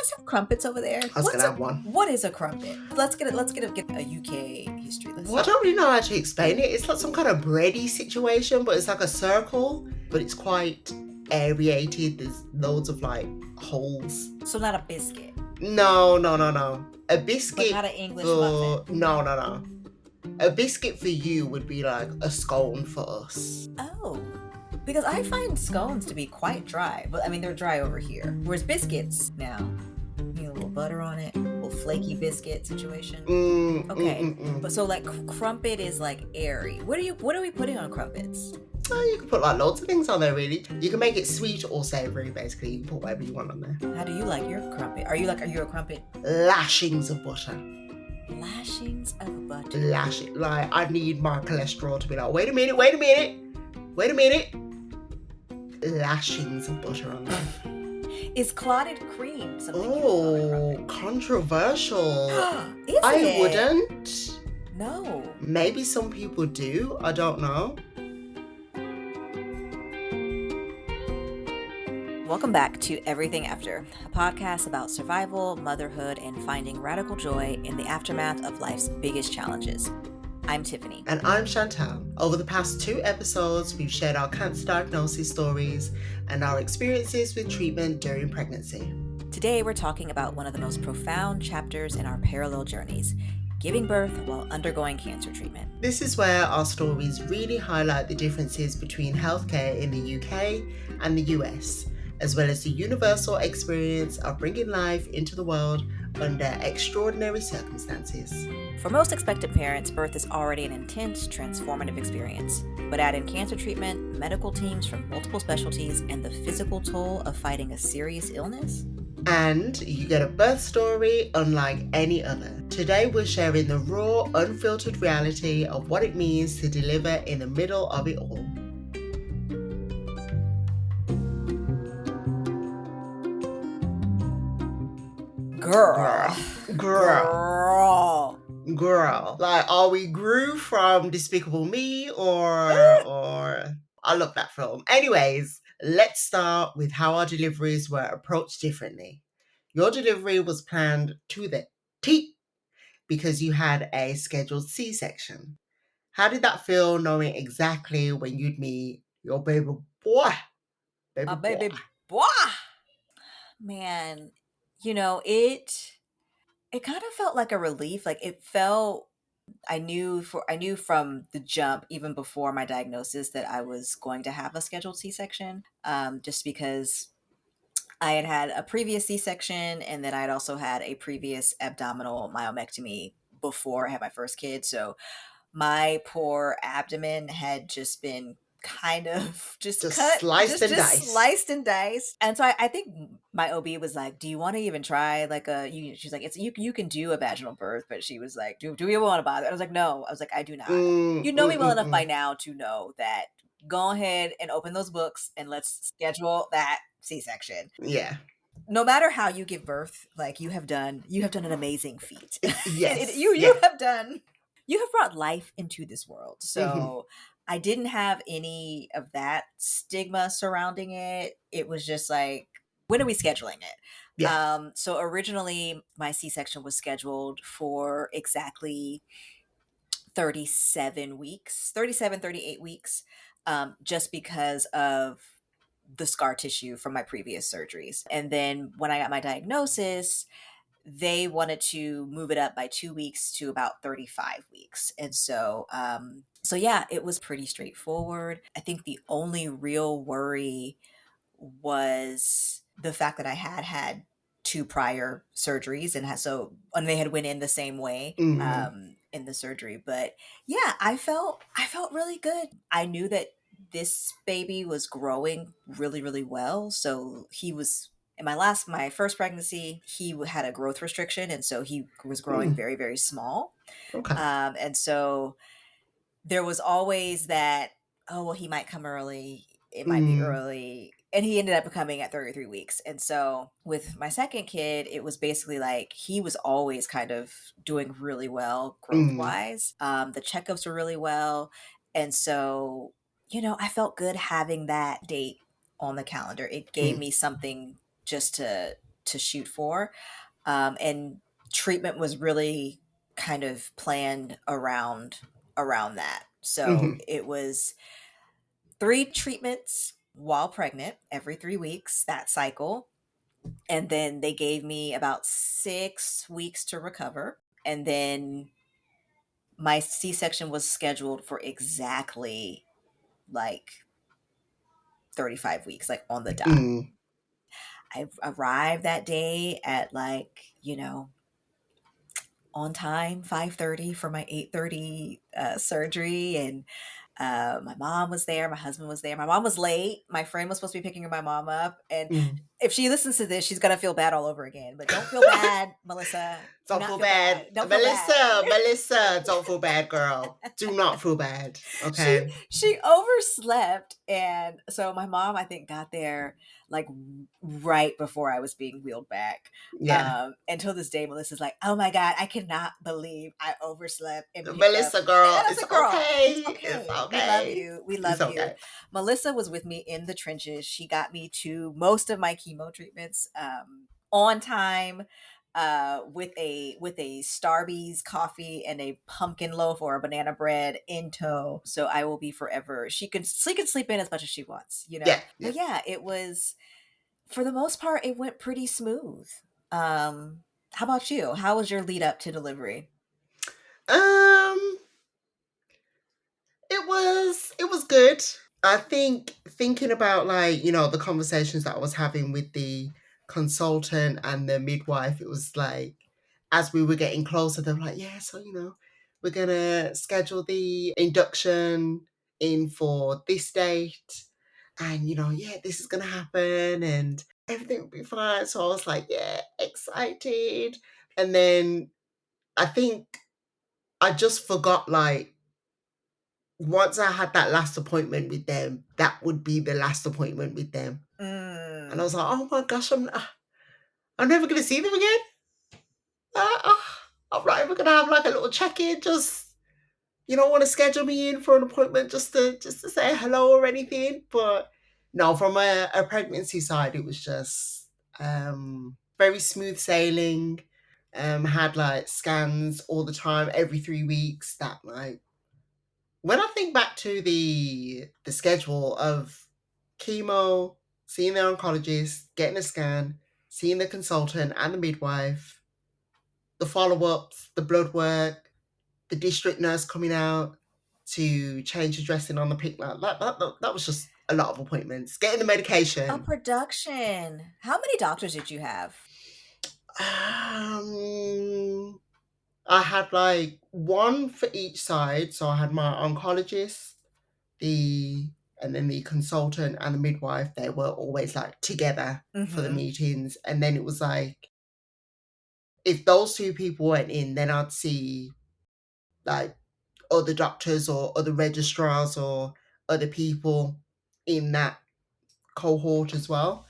guys have crumpets over there? I was gonna have one. What is a crumpet? Let's get a UK history lesson. I don't really know how to explain it. It's like some kind of bready situation, but it's like a circle, but it's quite aerated. There's loads of like holes. So not a biscuit. No. A biscuit. But not an English muffin. No. A biscuit for you would be like a scone for us. Oh. Because I find scones to be quite dry. But I mean, they're dry over here. Whereas biscuits now, you know, a little butter on it, a little flaky biscuit situation. But so like crumpet is like airy. What are we putting on crumpets? You can put like loads of things on there, really. You can make it sweet or savory, basically. You can put whatever you want on there. How do you like your crumpet? Are you a crumpet? Lashings of butter. Lashings of butter. Like, I need my cholesterol to be like, wait a minute. Lashings of butter on there. Is clotted cream something you put on a crumpet? Controversial. Is I it? wouldn't. No. Maybe some people do. I don't know. Welcome back to Everything After, a podcast about survival, motherhood, and finding radical joy in the aftermath of life's biggest challenges. I'm Tiffany. And I'm Chantal. Over the past 2 episodes, we've shared our cancer diagnosis stories and our experiences with treatment during pregnancy. Today, we're talking about one of the most profound chapters in our parallel journeys, giving birth while undergoing cancer treatment. This is where our stories really highlight the differences between healthcare in the UK and the US, as well as the universal experience of bringing life into the world under extraordinary circumstances. For most expectant parents, birth is already an intense, transformative experience. But add in cancer treatment, medical teams from multiple specialties, and the physical toll of fighting a serious illness. And you get a birth story unlike any other. Today we're sharing the raw, unfiltered reality of what it means to deliver in the middle of it all. Girl. Like, are we Gru from Despicable Me or I love that film. Anyways, let's start with how our deliveries were approached differently. Your delivery was planned to the T because you had a scheduled C-section. How did that feel, knowing exactly when you'd meet your baby boy? Baby boy. Man, you know, it kind of felt like a relief. Like it felt, I knew from the jump, even before my diagnosis, that I was going to have a scheduled C-section, just because I had a previous C-section, and then I had also had a previous abdominal myomectomy before I had my first kid. So my poor abdomen had just been kind of just cut, sliced and diced. And so I think my OB was like, do you want to even try like she's like, you can do a vaginal birth, but she was like, do we want to bother? I was like, no. I was like, I do not. You know me well enough by now to know that go ahead and open those books and let's schedule that C-section. Yeah. No matter how you give birth, like you have done an amazing feat. Yes. You have brought life into this world. So I didn't have any of that stigma surrounding it. It was just like, when are we scheduling it? Yeah. So originally my C-section was scheduled for exactly 38 weeks, just because of the scar tissue from my previous surgeries. And then when I got my diagnosis, they wanted to move it up by 2 weeks to about 35 weeks. And so, yeah, it was pretty straightforward. I think the only real worry was the fact that I had 2 prior surgeries, and they had went in the same way in the surgery. But yeah, I felt really good. I knew that this baby was growing really, really well. So he was, in my first pregnancy, he had a growth restriction, and so he was growing very, very small. Okay. And so there was always that, oh, well, he might come early. It might be early. And he ended up coming at 33 weeks. And so with my second kid, it was basically like he was always kind of doing really well growth-wise. The checkups were really well. And so, you know, I felt good having that date on the calendar. It gave me something just to to shoot for. And treatment was really kind of planned around that. So Hmm. it was 3 treatments while pregnant every 3 weeks, that cycle. And then they gave me about 6 weeks to recover. And then my C-section was scheduled for exactly like 35 weeks, like on the dot. Mm. I arrived that day at on time, 5:30 for my 8:30 surgery. And my mom was there, my husband was there. My mom was late. My friend was supposed to be picking my mom up. And Mm. if she listens to this, she's gonna feel bad all over again. But don't feel bad, Melissa. Do Don't not feel feel bad. bad. Don't feel bad. Melissa, don't feel bad, girl. Do not feel bad. she Okay. she overslept, and so my mom, I think, got there like right before I was being wheeled back. Yeah. And till this day, Melissa's like, "Oh my god, I cannot believe I overslept and picked up." Melissa, And girl, I was it's like, "Girl, it's okay. It's okay. We love okay. you. We It's love you." okay. Melissa was with me in the trenches. She got me to most of my chemo treatments on time, with a Starbucks coffee and a pumpkin loaf or a banana bread in tow. So I will be forever. She can sleep in as much as she wants, you Yeah, know. yeah. But yeah, it was, for the most part, it went pretty smooth. How about you? How was your lead up to delivery? Um, it was good. I think thinking about, like, the conversations that I was having with the consultant and the midwife, it was like, as we were getting closer, they were like, yeah, so we're gonna schedule the induction in for this date, and yeah, this is gonna happen, and everything will be fine. So I was like, yeah, excited. And then I think I just forgot, like, once I had that last appointment with them, that would be the last appointment with them. And I Mm. was like, oh my gosh, I'm never going to see them again. Uh, I'm not even going to have like a little check in. Just, you don't want to schedule me in for an appointment just to say hello or anything. But no, from a pregnancy side, it was just very smooth sailing. Had like scans all the time, every 3 weeks. That, like, when I think back to the schedule of chemo, seeing the oncologist, getting a scan, seeing the consultant and the midwife, the follow-ups, the blood work, the district nurse coming out to change the dressing on the pig, that was just a lot of appointments. Getting the A medication. production. How many doctors did you have? Um, I had like one for each side. So I had my oncologist, the and then the consultant and the midwife. They were always like together for the Mm-hmm. meetings. And then it was like, if those two people went in, then I'd see like other doctors or other registrars or other people in that cohort as well.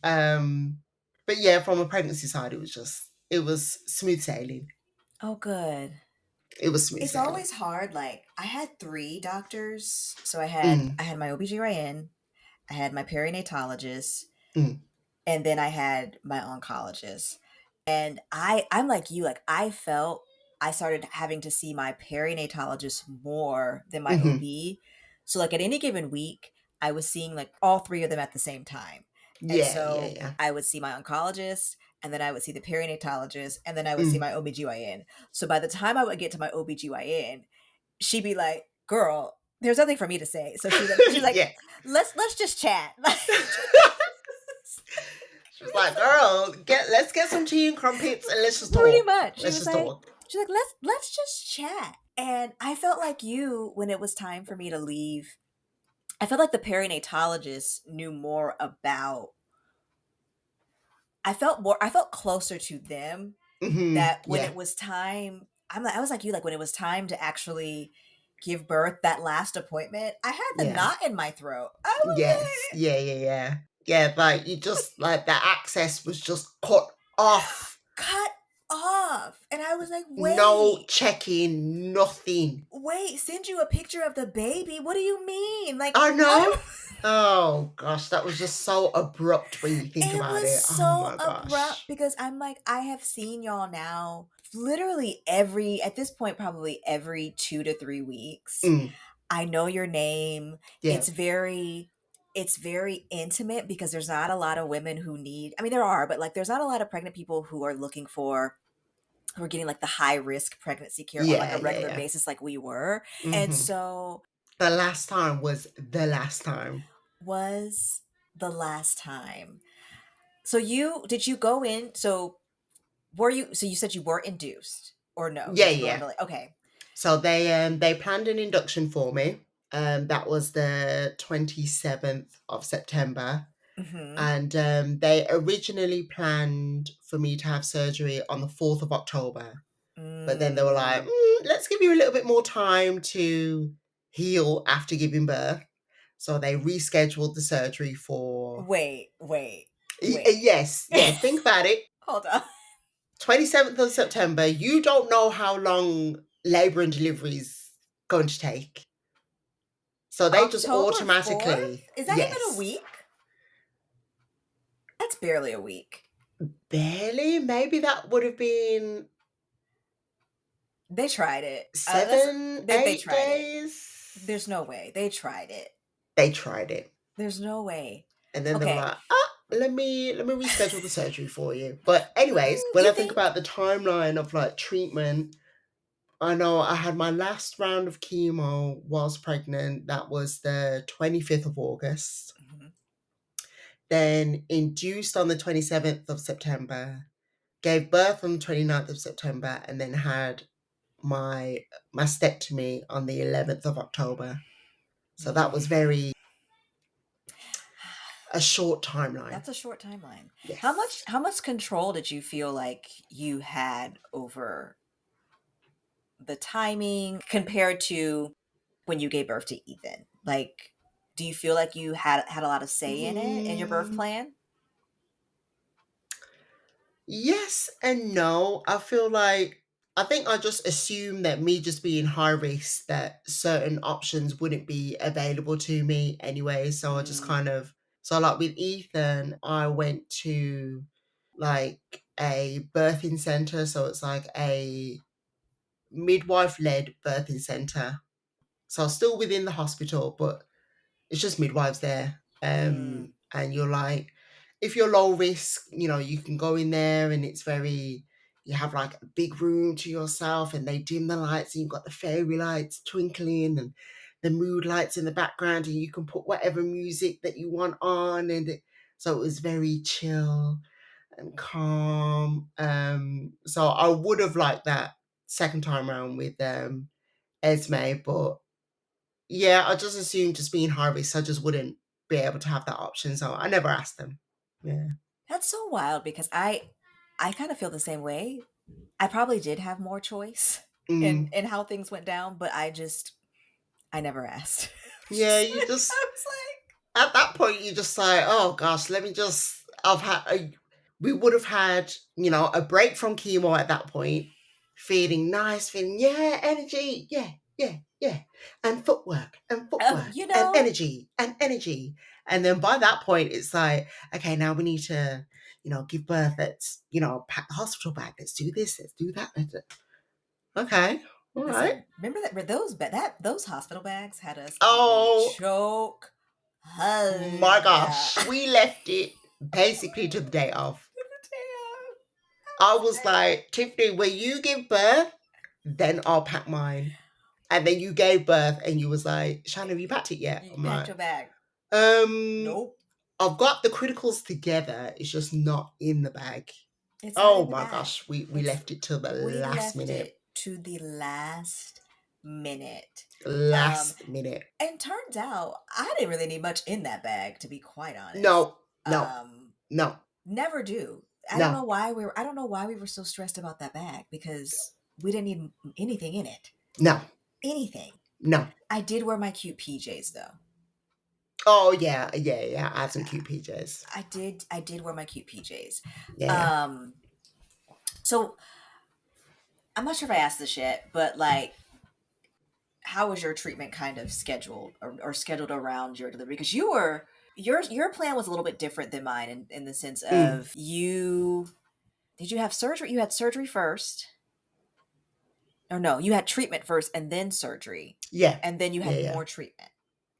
um but yeah, from a pregnancy side, it was smooth sailing. Oh, good. It was smooth It's sailing. always hard. Like, I had 3 doctors. So I had Mm, I had my OBGYN, I had my perinatologist, mm. and then I had my oncologist. And I'm like you, like I felt I started having to see my perinatologist more than my Hmm. OB. So like at any given week, I was seeing like all 3 of them at the same time. And Yeah, yeah, so yeah. I would see my oncologist, and then I would see the perinatologist, and then I would see Mm. my OBGYN. So by the time I would get to my OBGYN, she'd be like, "Girl, there's nothing for me to say." So she's like, Yeah. "Let's just chat." She was like, "Girl, let's get some tea and crumpets and let's just Pretty talk. much. Let's just talk." She's like, let's just chat. And I felt like you, when it was time for me to leave, I felt like the perinatologist knew more about, I felt closer to them, Hmm. that when Yeah, it was time, I was like you, like when it was time to actually give birth, that last appointment, I had the yeah, knot in my throat. I was yes, like, yeah, yeah, yeah, like, you just, like, the access was just cut off. cut off. off. And I was like, No wait, check-in, nothing. send you a picture of the baby. What do you mean? Like, I I know. don't. Oh gosh, that was just so abrupt when you think It about was it. Oh so my abrupt gosh. because I'm like, I have seen y'all now literally at this point, probably every 2 to 3 weeks. Mm, I know your name. yeah, It's very intimate because there's not a lot of women who need, I mean there are, but like there's not a lot of pregnant people who are looking for who are getting like the high risk pregnancy care on like yeah, a yeah, regular yeah. basis like we were. And Hmm. so The last time was the last time. was the last time. So did you go in, so you said you were induced or no? Yeah, Did you go yeah. into like, okay. So they planned an induction for me. That was the 27th of September. Mhm. And they originally planned for me to have surgery on the 4th of October. But then they were like, Mm. let's give you a little bit more time to heal after giving birth. So they rescheduled the surgery for. Wait. Yes, yeah, think about it. Hold on. 27th of September, you don't know how long labor and delivery is going to take. So they just October automatically, 4th? Is that even a yes, week? That's barely a week. barely. Maybe that would have been They tried it. That's seven, they eight tried it. days. There's no way. They tried it. They tried it. There's no way. And then they were Okay. like, let me reschedule the surgery for you. But anyways, when You I think think? about the timeline of like treatment, I know I had my last round of chemo whilst pregnant. That was the 25th of August. Mhm. Then induced on the 27th of September, gave birth on the 29th of September, and then had my mastectomy on the 11th of October. So that was Mm. very a short timeline. That's a short timeline. How much Yes. how much control did you feel like you had over the timing compared to when you gave birth to Ethan? Like, do you feel like you had a lot of say in it in your birth Mm, plan? yes and no. I think I just assumed that me just being high risk that certain options wouldn't be available to me anyway. So I just Mm. kind of so like with Ethan, I went to like a birthing center. So it's like a midwife led birthing center. So still within the hospital, but it's just midwives there. Mm. And you're like, if you're low risk, you can go in there and you have like a big room to yourself and they dim the lights and you've got the fairy lights twinkling and the mood lights in the background and you can put whatever music that you want on. So it was very chill and calm. So I would have liked that second time around with Esme, but yeah, I just assumed just being high risk, I just wouldn't be able to have that option. So I never asked them. Yeah. That's so wild because I kind of feel the same way. I probably did have more choice in Mm. how things went down, but I never asked. Yeah, you just I was at that point you just like, oh gosh, let me just. We would have had a break from chemo at that point, feeling nice, feeling yeah, energy, yeah, yeah, yeah, and footwork and like, footwork and energy, and then by that point it's like, okay, now we need to give birth. Let's pack the hospital bag. Let's do this. Let's do that. Okay, all right. listen, remember that those hospital bags had us in a Oh choke. my Yeah. gosh, we left it basically to the day of. Damn. I was like, Tiffany, when you give birth, then I'll pack mine. And then you gave birth and you was like, Shannon, have you packed it yet? You I'm packed like, your bag. um, Nope. I've got the criticals together. It's just not in the bag. It's not Oh in the my bag. gosh, we It's left it till the We last left minute. it to the last minute. Um, Last minute. and turns out I didn't really need much in that bag, to be quite honest. No, no, Um, no, Never do. no, I don't know why we were so stressed about that bag because we didn't need anything in it. no, Anything. no. I did wear my cute PJs though. Oh yeah, yeah, yeah. I had some cute PJs. I did wear my cute PJs. Yeah, yeah. Um, so I'm not sure if I asked this yet, but like, how was your treatment kind of scheduled or scheduled around your delivery? Because your plan was a little bit different than mine in the sense Mm. of you did you have surgery? You had surgery first, or no? You had treatment first and then surgery, Yeah. and then you Yeah. had Yeah. more treatment.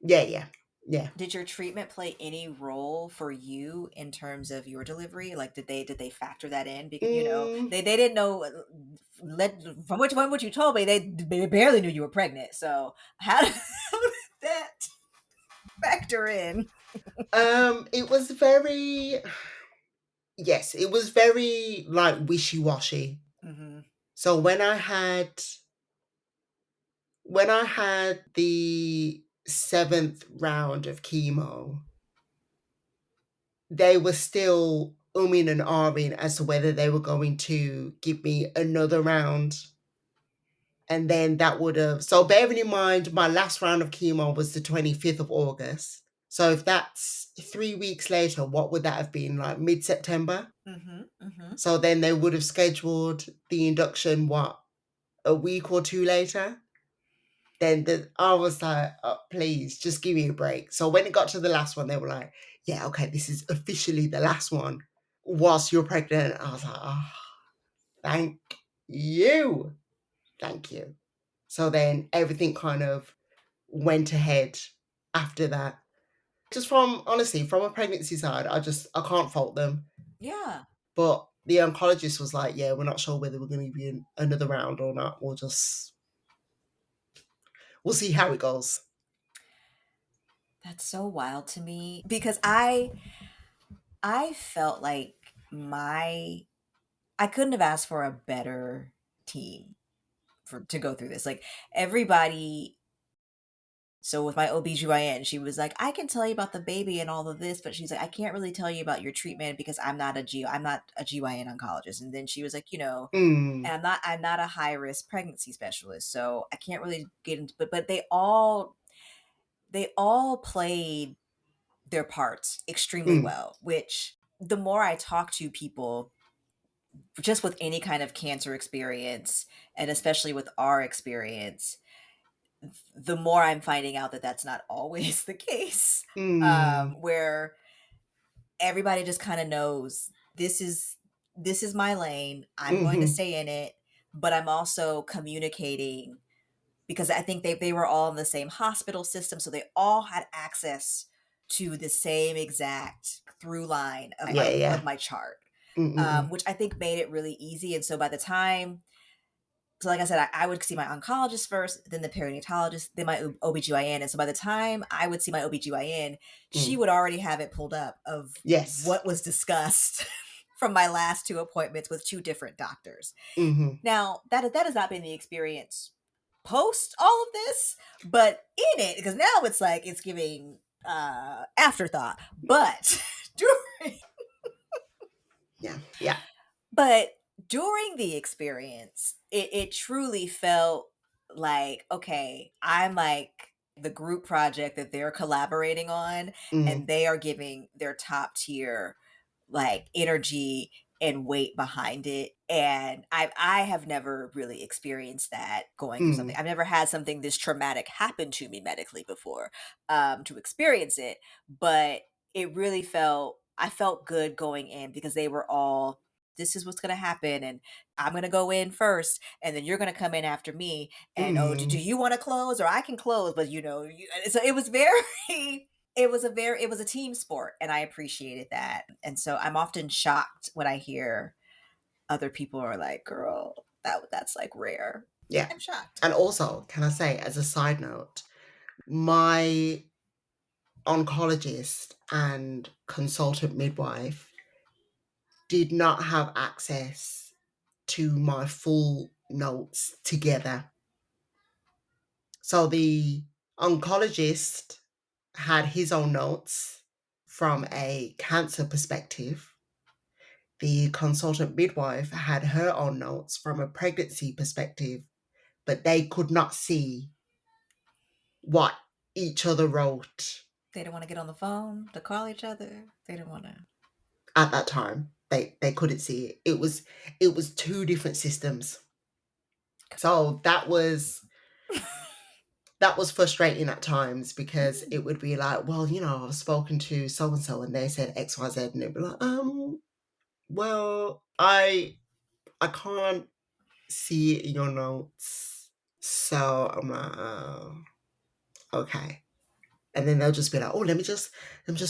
Yeah. Yeah. Yeah. Did your treatment play any role for you in terms of your delivery? Like, did they factor that in? Because Mm. they didn't know. From which one what you told me, they barely knew you were pregnant. So how did that factor in? It was very, yes, it was very like wishy washy. Hmm. So when I had the seventh round of chemo, they were still umming and ahhing as to whether they were going to give me another round. And then that would have, so bearing in mind, my last round of chemo was the 25th of August. So if that's 3 weeks later, what would that have been, like mid September? Hmm. Hmm. So then they would have scheduled the induction, what, a week or two later? I was like, oh, please, just give me a break. So when it got to the last one, they were like, yeah, okay, this is officially the last one. Whilst you're pregnant, I was like, oh, thank you. Thank you. So then everything kind of went ahead after that. Just from, honestly, from a pregnancy side, I can't fault them. Yeah, But the oncologist was like, yeah, we're not sure whether we're going to be in another round or not. We'll see how it goes. that's so wild to me because I felt like my I couldn't have asked for a better team for to go through this. Like everybody. So with my OBGYN, she was like, I can tell you about the baby and all of this, but she's like, I can't really tell you about your treatment because I'm not a GYN oncologist. And then she was like, Mm, and I'm not a high risk pregnancy specialist. So I can't really get into but they all played their parts extremely mm, well, which the more I talk to people just with any kind of cancer experience, and especially with our experience, the more I'm finding out that that's not always the case. mm, Where everybody just kind of knows this is my lane. I'm going to mm-hmm, stay in it, but I'm also communicating because I think they were all in the same hospital system, so they all had access to the same exact through line of yeah, of yeah, my chart, mm-mm, which I think made it really easy. And so by the time, so like I said, I would see my oncologist first, then the perinatalogist, then my OBGYN. And so by the time I would see my OBGYN, she mm, would already have it pulled up of yes, what was discussed from my last two appointments with two different doctors. mm-hmm, Now, that has not been the experience post all of this, but in it, because now it's like it's giving afterthought. But during yeah, yeah, but during the experience, it truly felt like, okay, I'm like the group project that they're collaborating on, and mm, they are giving their top tier like energy and weight behind it. And I have never really experienced that going through something. mm, I've never had something this traumatic happen to me medically before, to experience it. But it really felt I felt good going in because they were all, this is what's going to happen, and I'm going to go in first and then you're going to come in after me, and oh, do mm, you want to close, or I can close, but so it was very it was a team sport, and I appreciated that. And so I'm often shocked when I hear other people are like, girl, that's like rare. yeah. I'm shocked. And also, can I say, as a side note, my oncologist and consultant midwife did not have access to my full notes together. So the oncologist had his own notes from a cancer perspective. The consultant midwife had her own notes from a pregnancy perspective, but they could not see what each other wrote They don't want to get on the phone to call each other. They don't want to. at that time. They couldn't see it. It was two different systems. So that was frustrating at times because it would be like, well, I've spoken to so and so and they said XYZ, and it'd be like, well, I can't see it in your notes. So I'm like, oh, okay. And then they'll just be like, oh, let me just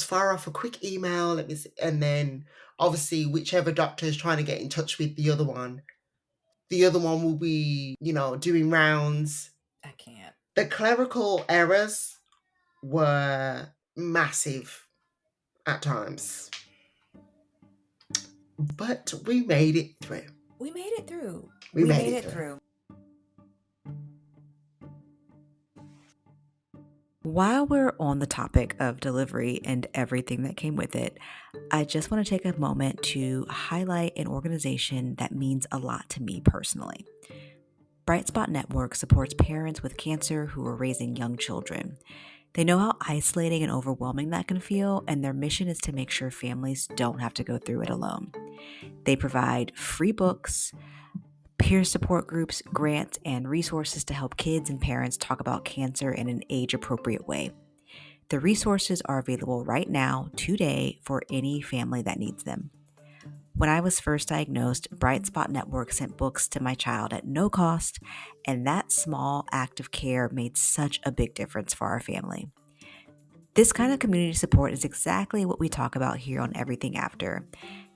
fire off a quick email. Let me see. And then obviously whichever doctor is trying to get in touch with the other one will be, doing rounds. I can't. The clerical errors were massive at times, but we made it through. We made it through. We We made made it it through. through. While we're on the topic of delivery and everything that came with it, I just want to take a moment to highlight an organization that means a lot to me personally. Bright Spot Network supports parents with cancer who are raising young children. They know how isolating and overwhelming that can feel, and their mission is to make sure families don't have to go through it alone. They provide free books, peer support groups, grants, and resources to help kids and parents talk about cancer in an age appropriate way. The resources are available right now, today, for any family that needs them. When I was first diagnosed, Bright Spot Network sent books to my child at no cost, and that small act of care made such a big difference for our family. This kind of community support is exactly what we talk about here on Everything After,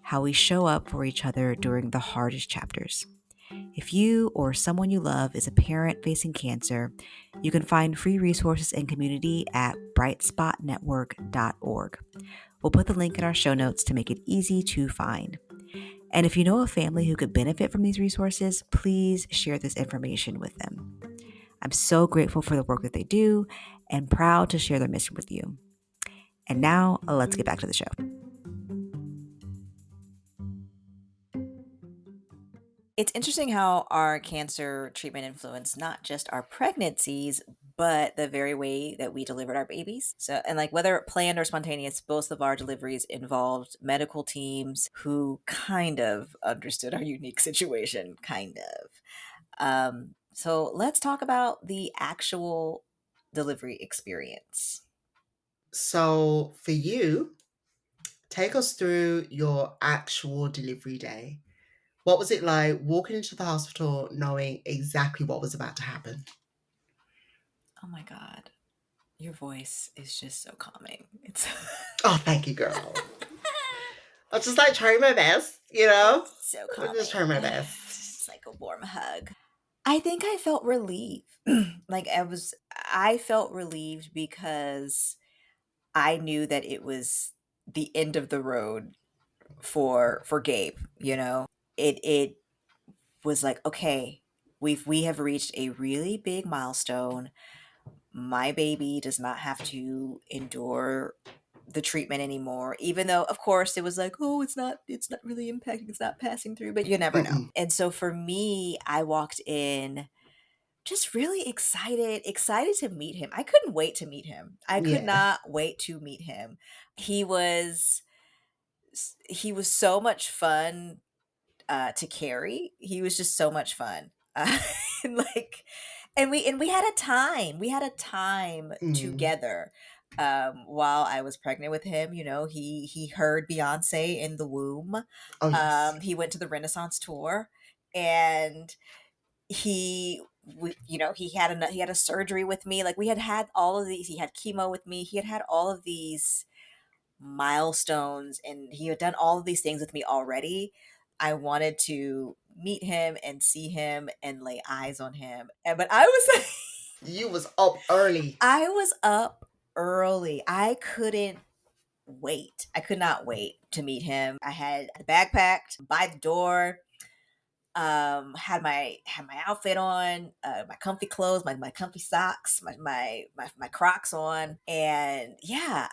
how we show up for each other during the hardest chapters. If you or someone you love is a parent facing cancer, you can find free resources and community at brightspotnetwork.org. We'll put the link in our show notes to make it easy to find. And if you know a family who could benefit from these resources, please share this information with them. I'm so grateful for the work that they do and proud to share their mission with you. And now, let's get back to the show. It's interesting how our cancer treatment influenced not just our pregnancies, but the very way that we delivered our babies. So, and like whether planned or spontaneous, both of our deliveries involved medical teams who kind of understood our unique situation, kind of. So, let's talk about the actual delivery experience. So for you, take us through your actual delivery day. What was it like walking into the hospital knowing exactly what was about to happen? Oh my God. Your voice is just so calming. It's Oh, thank you, girl. I was just like trying my best. it's so I'm just trying calming. my best. It's like a warm hug. I think I felt relief. I felt relieved because I knew that it was the end of the road for Gabe, you know. It was like, okay, we have reached a really big milestone. My baby does not have to endure the treatment anymore, even though of course it was like, oh, it's not really impacting, it's not passing through, but you never know. Mm-mm. And so for me, I walked in just really excited to meet him. I couldn't wait to meet him. I could Yeah. not wait to meet him. He was he was so much fun to carry. He was just so much fun. And like and we had a time. We had a time Mm. together. While I was pregnant with him, he heard Beyonce in the womb. Oh yes. He went to the Renaissance tour, and he had a surgery with me. Like we had all of these. He had chemo with me. He had all of these milestones, and he had done all of these things with me already. I wanted to meet him and see him and lay eyes on him. But I was You was up early. I was up early. I couldn't wait. I could not wait to meet him. I had the bag packed by the door. Had my outfit on, my comfy clothes, my comfy socks, my Crocs on, and yeah,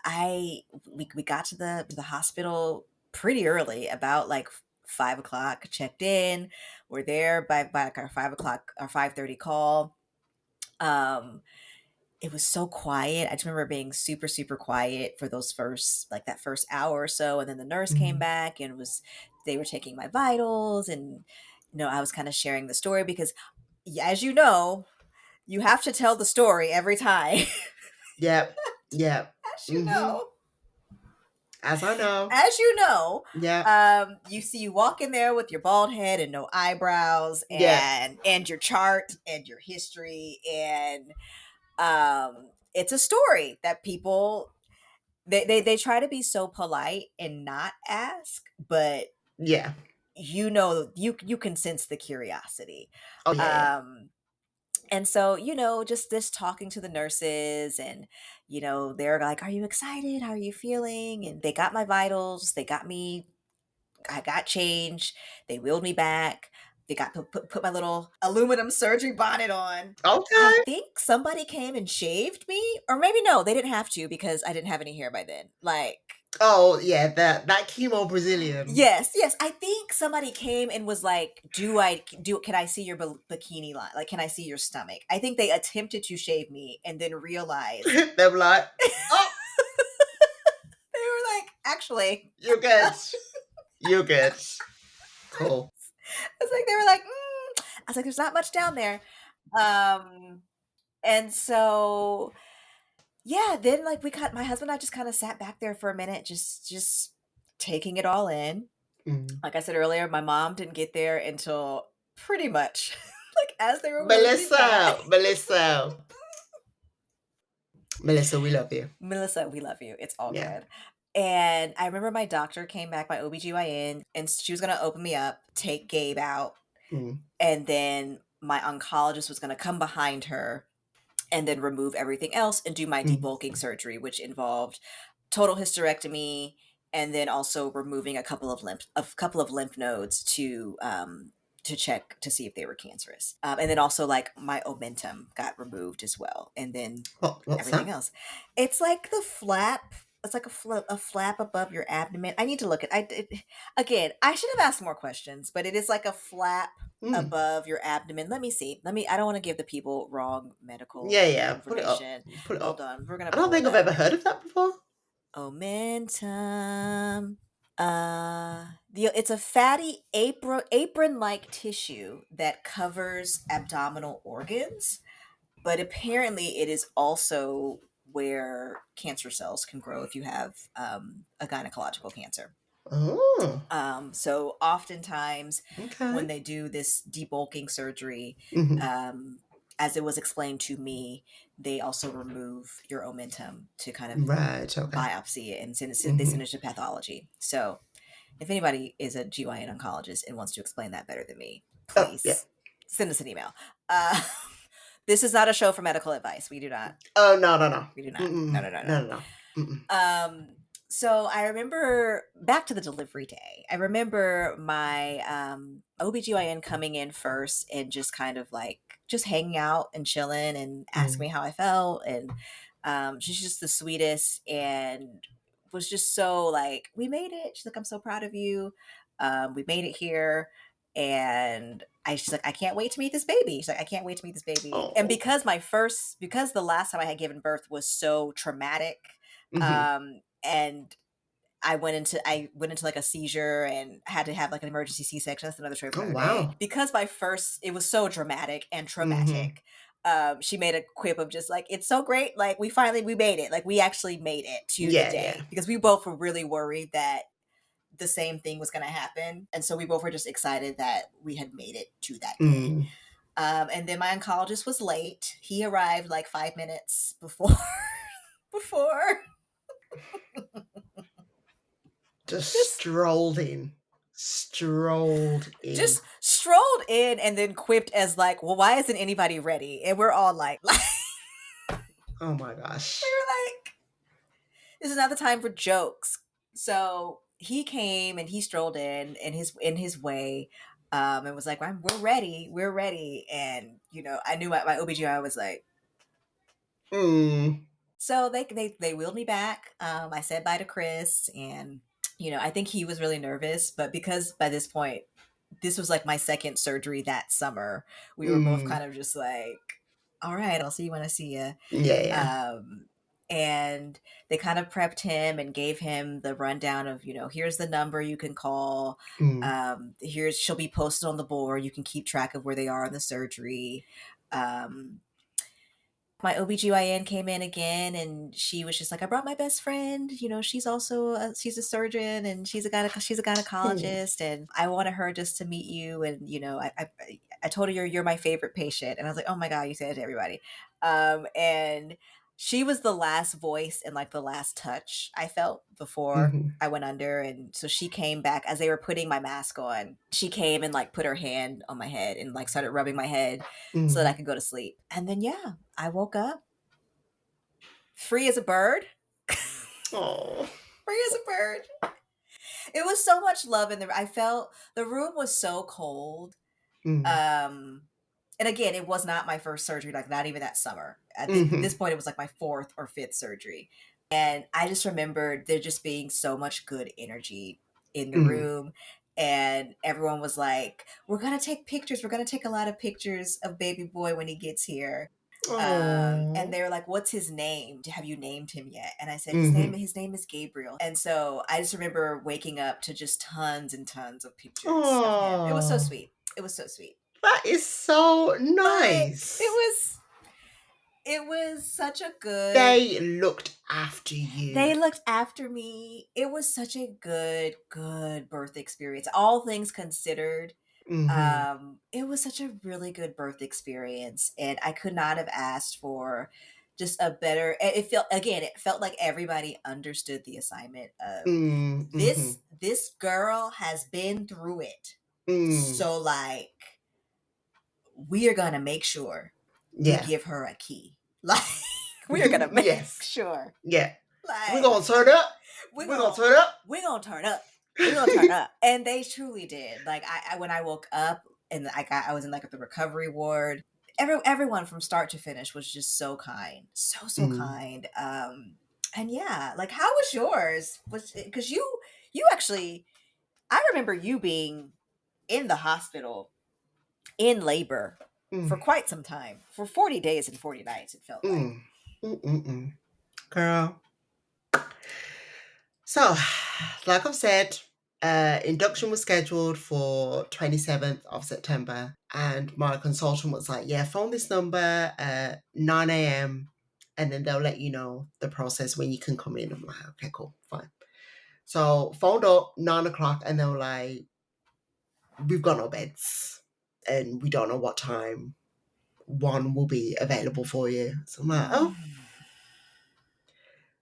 we got to the hospital pretty early, about like 5 o'clock. Checked in. We're there by like our 5 o'clock or 5:30 call. Um, it was so quiet. I just remember being super, super quiet for those first, like that first hour or so. And then the nurse came Mm. back and they were taking my vitals. And, I was kind of sharing the story because, as you know, you have to tell the story every time. Yep. Yep. As you Mm-hmm. know, As I know. as you know, Yep. you see you walk in there with your bald head and no eyebrows, Yep. and your chart and your history, and it's a story that people they try to be so polite and not ask, but Yeah. you can sense the curiosity. Oh yeah, yeah. Um and so, just this talking to the nurses, and they're like, "Are you excited? How are you feeling?" And they got my vitals, I got changed, they wheeled me back, they got put my little aluminum surgery bonnet on. I Okay. think somebody came and shaved me, or maybe no, they didn't have to because I didn't have any hair by then. Like, Oh yeah, that chemo Brazilian. yes, yes, I think somebody came and was like, can I see your bikini line? Like, can I see your stomach? I think they attempted to shave me and then realized They were like, oh, they were like, actually, you're good. You're good. Cool. it's like they were like, I was like, there's not much down there. Um, and so yeah, then like my husband and I just kind of sat back there for a minute, just taking it all in. Mm. Like I said earlier, my mom didn't get there until pretty much like as they were wheeling me back. Melissa, we love you. Melissa, we love you. It's all Yeah. good. And I remember my doctor came back, my OBGYN, and she was going to open me up, take Gabe out, Mm. and then my oncologist was going to come behind her and then remove everything else and do my Mm. debulking surgery, which involved total hysterectomy and then also removing a couple of lymph nodes to check to see if they were cancerous. And then also like my omentum got removed as well, and then What's everything that? else. It's like the flap. It's like a flap above your abdomen. I need to look at. Again. I should have asked more questions, but it is like a flap Mm. above your abdomen. Let me see. I don't want to give the people wrong medical Yeah, yeah. Put it up. information. Put it Hold up. on. We're gonna I don't pull it think I've up. ever heard of that before. Omentum. It's a fatty apron like tissue that covers abdominal organs, but apparently it is also where cancer cells can grow if you have a gynecological cancer. Oh, So oftentimes when okay. they do this debulking surgery, Hmm. um, as it was explained to me, they also remove your omentum to kind of Right. Okay. biopsy it and they Hmm. send it to pathology. So if anybody is a GYN oncologist and wants to explain that better than me, Oh, yeah. please send us an email. Uh, this is not a show for medical advice. Oh, no, no, no. We do not. No, Mm-mm. no, no, No, no. no, no. Mm-mm. So I remember back to the delivery day. I remember my OBGYN coming in first and just kind of like just hanging out and chilling and asking Mm. me how I felt. And she's just the sweetest and was just so like, we made it. She's like, I'm so proud of you. We made it here. And she's like, I can't wait to meet this baby. She's like, I can't wait to meet this baby. And Oh. because the last time I had given birth was so traumatic, Hmm. and I went into like a seizure and had to have like an emergency C-section. That's another story for Oh, another day. wow. Because my first, it was so dramatic and Hmm. traumatic. She made a quip of just like, it's so great. Like we made it. Like we actually made it to the Yeah, yeah. day, because we both were really worried that the same thing was going to happen. And so we both were just excited that we had made it to that day. Mm. And then my oncologist was late. He arrived like 5 minutes before, before Just just strolled in. Strolled in. just strolled in and then quipped as like, well, why isn't anybody ready? And we're all like, we Oh my gosh. were like, this is not the time for jokes. So he came and he strolled in his way, and was like, we're ready. And I knew my OBGYN was like, Mm. so they wheeled me back. I said bye to Chris, and I think he was really nervous, but because by this point, this was like my second surgery that summer, we were both Mm. kind of just like, all right, I'll see you when I see you. Yeah, yeah. Um, and they kind of prepped him and gave him the rundown of, here's the number you can call. Mm. Here's She'll be posted on the board. You can keep track of where they are in the surgery. Um, my OBGYN came in again, and she was just like, I brought my best friend, she's a surgeon, and she's a Oh. gynecologist, and I wanted her just to meet you. And I told her you're my favorite patient. And I was like, oh my god, you said it to everybody. And she was the last voice and like the last touch I felt before Mhm. I went under. And so she came back as they were putting my mask on. She came and like put her hand on my head and like started rubbing my head so that I Mm. could go to sleep. And then, yeah, I woke up free as a bird. Oh. Free as a bird. It was so much love in there. I felt the room was so cold. Mm. Um, and again, it was not my first surgery, like not even that summer. At this Mhm. point, it was like my fourth or fifth surgery. And I just remembered there just being so much good energy in the Mm. room. And everyone was like, we're going to take pictures. We're going to take a lot of pictures of baby boy when he gets here. And Oh. they're like, what's his name? Have you named him yet? And I said, Mhm. his name is Gabriel. And so I just remember waking up to just tons and tons of pictures of him. It was so Oh. sweet. It was so sweet. That is so But nice. it was such a good They looked after they you. looked after me. It was such a good birth experience. All things considered, Mhm. it was such a really good birth experience, and I could not have asked for just a better. It felt like everybody understood the assignment of Mm. Mhm. this girl has been through it. Mm. So like we are gonna make sure we Yeah. give her a key. Like we are gonna make Yes. sure. Yeah. We're Like gonna turn up. we're We're gonna gonna turn up. we're gonna turn up. We're gonna turn up. And they truly did. Like I when I woke up and I was in like the recovery ward. Everyone from start to finish was just so kind. So Mm. kind. And yeah, like how was yours? Was because you actually I remember you being in the hospital in labor for Mm. quite some time. For 40 days and 40 nights it felt like. Mm. Mm. Mm. Mm. Girl. So, like I've said, induction was scheduled for 27th of September, and my consultant was like, yeah, phone this number at 9 a.m. and then they'll let you know the process when you can come in. I'm like, okay, cool, fine. So, phoned up 9 o'clock, and they were like, we've got no beds, and we don't know what time one will be available for you. So, I'm like, oh,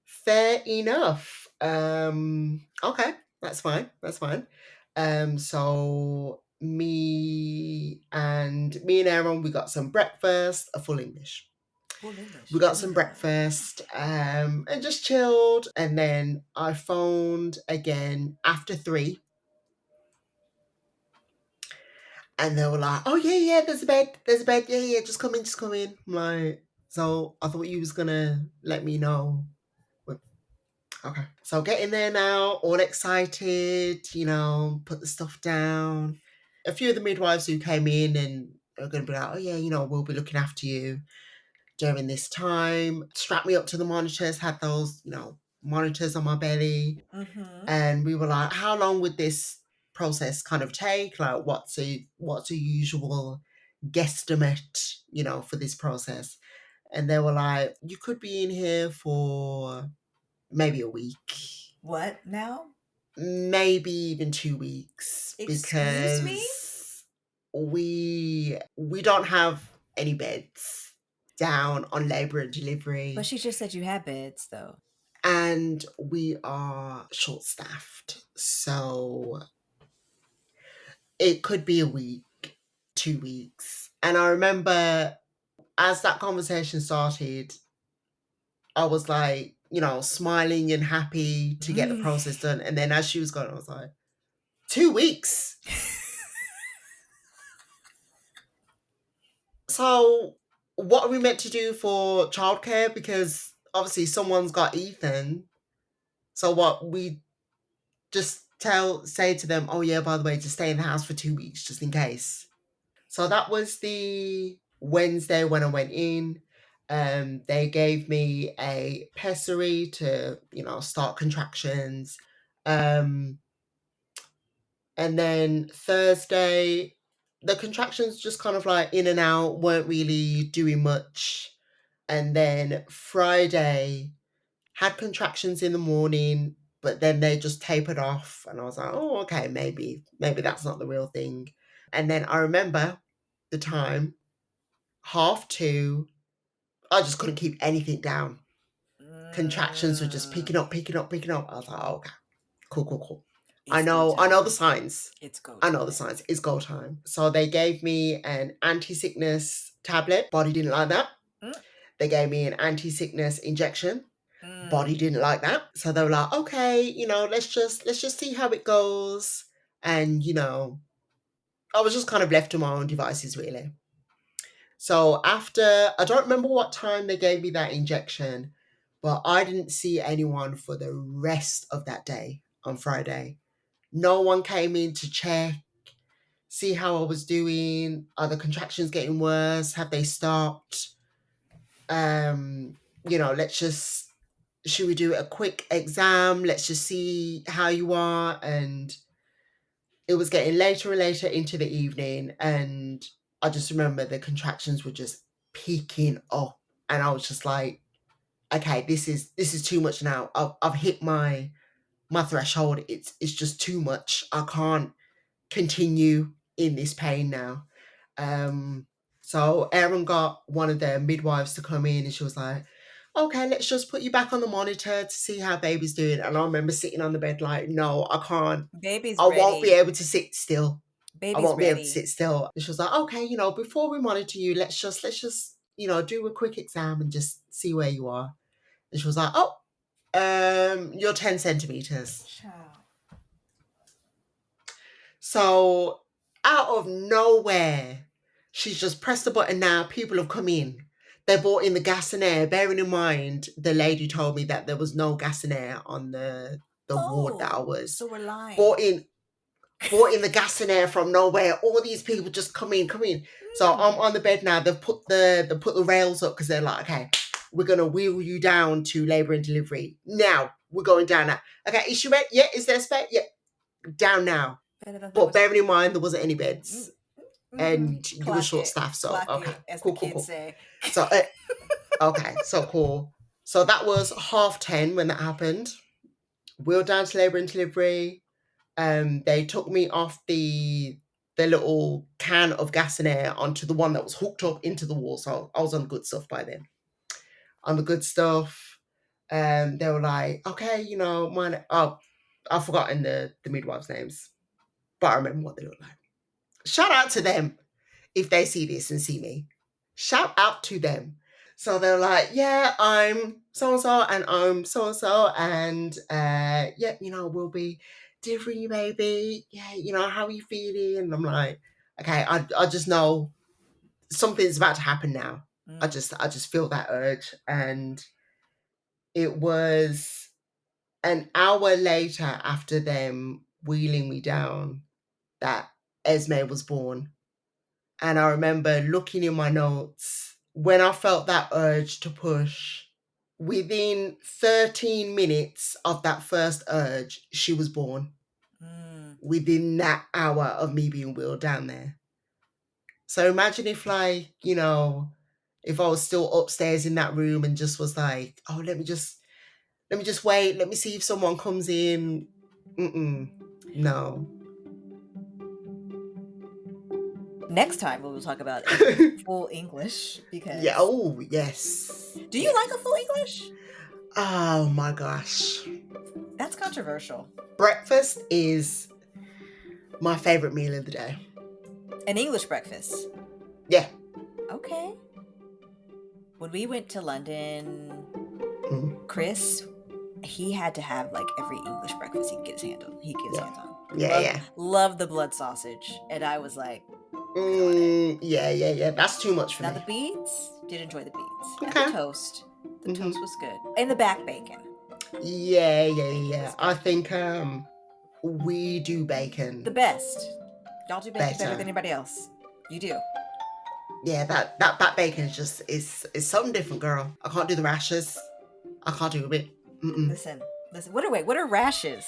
fair enough. Okay, that's fine. That's fine. So me and Aaron, we got some breakfast, a full English. Full We English. got some Ugh. breakfast, and just chilled. And then I phoned again after 3, and they were like, "Oh yeah, yeah, there's a bed, yeah, yeah, just come in, just come in." I'm like, so I thought you was gonna let me know. Okay. So getting there now, all excited, put the stuff down. A few of the midwives who came in and are going to be like, oh, yeah, we'll be looking after you during this time. Strapped me up to the monitors, had those, monitors on my belly. Mm-hmm. And we were like, how long would this process kind of take? Like, what's a usual guesstimate, for this process? And they were like, you could be in here for maybe a week, What now? maybe even 2 weeks, Excuse me? because we don't have any beds down on labor and But delivery, she just said you had beds, though. and we are short staffed, so it could be a week, 2 weeks. And I remember as that conversation started, I was like, smiling and happy to get the Mm. process done, and then as she was going, I was like, 2 weeks. So, what are we meant to do for childcare? Because obviously someone's got Ethan. So what we just say to them, oh yeah, by the way, just stay in the house for 2 weeks just in case. So that was the Wednesday when I went in. They gave me a pessary to, start contractions. Um, and then Thursday, the contractions just kind of like in and out, weren't really doing much. And then Friday, had contractions in the morning, but then they just tapered off. And I was like, oh, okay, maybe that's not the real thing. And then I remember the time, 2:30, I just couldn't keep anything down. Contractions were just Mm, picking up, picking up, picking up. I was like, oh, okay, cool, cool, cool. I it's go know, I know the time. signs. It's go I know the time. signs. It's go time. So they gave me an anti-sickness tablet. Body didn't like that. Mm, They gave me an anti-sickness injection. mm. Body didn't like that. So they were like, okay, let's just see how it goes. And, I was just kind of left to my own devices really. So after, I don't remember what time they gave me that injection, but I didn't see anyone for the rest of that day on Friday. No one came in to check, see how I was doing. Are the contractions getting worse? Have they stopped? Let's just, should we do a quick exam? Let's just see how you are. And it was getting later and later into the evening. And I just remember the contractions were just peaking up. And I was just like, okay, this is too much now. I've hit my threshold. It's just too much. I can't continue in this pain now. Um, so Erin got one of the midwives to come in and she was like, okay, let's just put you back on the monitor to see how baby's doing. And I remember sitting on the bed like, no, I can't. Baby's I won't be ready. able to sit still. I Baby's won't be able to ready. sit still. And she was like, okay, before we monitor you, let's just, do a quick exam and just see where you are. And she was like, oh, you're 10 centimeters. Child. So out of nowhere, she's just pressed the button now. People have come in. They brought in the gas and air. Bearing in mind, the lady told me that there was no gas and air on the ward that I Oh, was. so we're lying. Brought in brought in the gas and air from nowhere. All these people just come in, come in. So I'm Mm. on the bed now. They put the rails up because they're like, okay, we're gonna wheel you down to labour and delivery. Now we're going down now. Okay, is she ready? Yeah, is there a spare? Yeah, down now. But bearing in mind there wasn't any beds Mm-hmm. and you were short Clock staffed. So okay, it, as the cool, cool, kids cool. say. So okay, so cool. So that was 10:30 when that happened. Wheeled down to labour and delivery. They took me off the little can of gas and air onto the one that was hooked up into the wall. So I was on the good stuff by then. On the good stuff. They were like, okay, mine. Oh, I've forgotten the midwives' names, but I remember what they look like. Shout out to them if they see this and see me. Shout out to them. So they're like, yeah, I'm so and so, and I'm so and so, and yeah, we'll be delivering you, baby. Yeah, how are you feeling? And I'm like, okay, I just know something's about to happen now. I Mm. just feel that urge, and it was an hour later after them wheeling me down that Esme was born. And I remember looking in my notes when I felt that urge to push. Within 13 minutes of that first urge, she was born. Mm. Within that hour of me being wheeled down there. So imagine if, like, if I was still upstairs in that room and just was like, oh, let me just wait. Let me see if someone comes in. Mm-mm. No. Next time we will talk about a full English Yeah. because Oh, yes. do you Yes. like a full English? Oh my gosh. That's controversial. Breakfast is my favorite meal of the day. An English breakfast. Yeah. Okay. When we went to London, Mm. Chris, he had to have like every English breakfast he could get his hand on. He could get his Yeah. hands on. Yeah. Love Yeah. love the blood sausage, and I was like, good on it. Yeah. Yeah. Yeah. That's too much for Now the me. beans, did enjoy the beans and the Okay. toast. The toast Hmm. was good, and the back bacon. Yeah. Yeah. Bacon Yeah. was I good. think we do The bacon best. Y'all do bacon better than better. anybody else. You do. Yeah, that back bacon is something different, girl. I can't do the rashes. I can't do it. Mm-mm. Listen. What are rashes?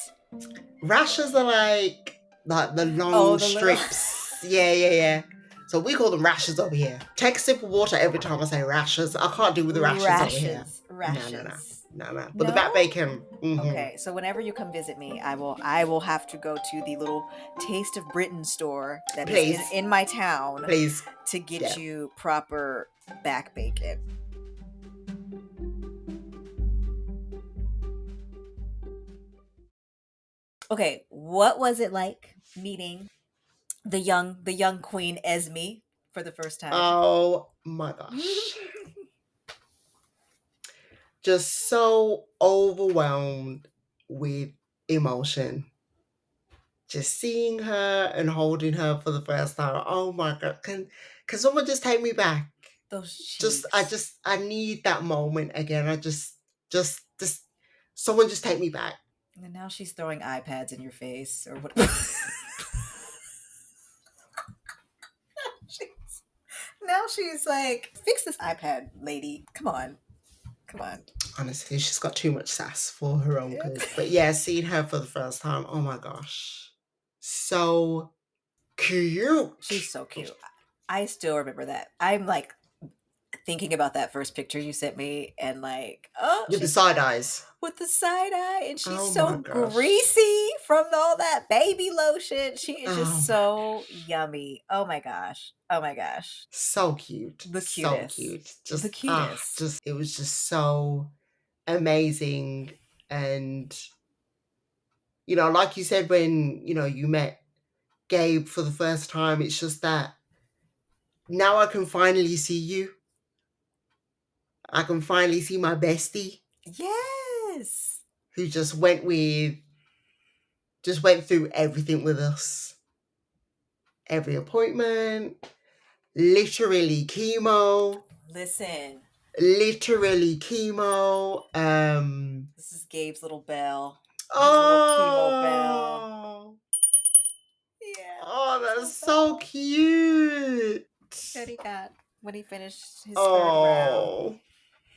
Rashes are like the Oh, long the little strips. Yeah, yeah, yeah. So we call them rashes over here. Take a sip of water every time I say rashes. I can't do with the rashes over here. No, no, no, rashes. no, no. But the back No? bacon, mm-hmm. Okay, so whenever you come visit me, I will have to go to the little Taste of Britain store that is Please, in my town please, to get yeah. you proper back bacon. Okay, what was it like meeting the young Queen Esme for the first time? Oh my gosh, just so overwhelmed with emotion. Just seeing her and holding her for the first time. Oh my god, can someone just take me back? Those Just I cheeks. just I need that moment again. Just someone just take me back. And now she's throwing iPads in your face or what? she's, now she's like, fix this iPad, lady. Come on. Come on. Honestly, she's got too much sass for her own good. But yeah, seeing her for the first time, oh my gosh. So She's cute. so cute. I still remember that. I'm like thinking about that first picture you sent me and like, oh, With the she's side eyes. with the side eye and she's Oh my so gosh. greasy from all that baby lotion. She is just Oh my so yummy. Oh my gosh. Oh my gosh. so cute. The So cutest. cute. The Just cutest. just it was just so amazing. And like you said when, you met Gabe for the first time, it's just that now I can finally see you. I can finally see my bestie Yes. who just went through everything with us. Every appointment, literally chemo, Listen, literally chemo. this is Gabe's little bell. His little chemo bell. Oh, Yeah, oh, his that's little so bell cute. that he got when he finished his third round. Oh,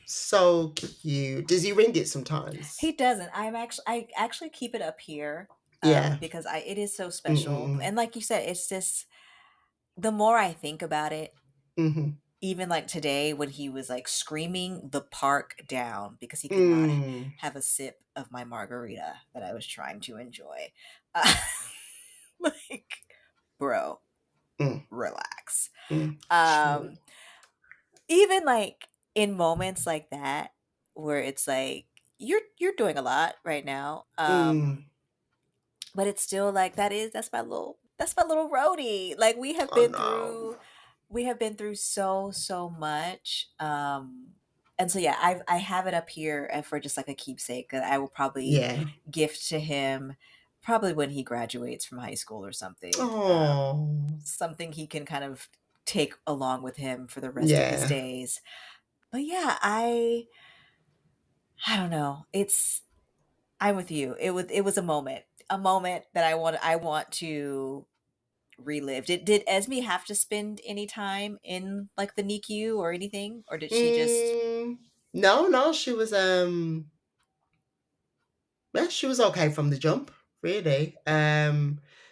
so cute. Does he ring it He sometimes? doesn't. I actually keep it up here Yeah. because it is so special. Mm-mm-mm. And like you said, it's just the more I think about it, Mm-hmm. even like today when he was like screaming the park down because he could not Mm. have a sip of my margarita that I was trying to enjoy. Uh, like, bro, Mm. relax. Mm. True. Um, even like in moments like that where it's like you're doing a lot right now. Mm. But it's still like that's my little roadie. Like Oh no. we have been through so much. And so yeah, I have it up here and for just like a keepsake that I will probably Yeah. gift to him probably when he graduates from high school or something. Oh. Something he can kind of take along with him for the rest of his Yeah. days. But yeah, I don't know. I'm with you. It was a moment that I want to relive. Did Esme have to spend any time in like the NICU or anything, or did she just? Mm. No, no, she was okay from the jump, really.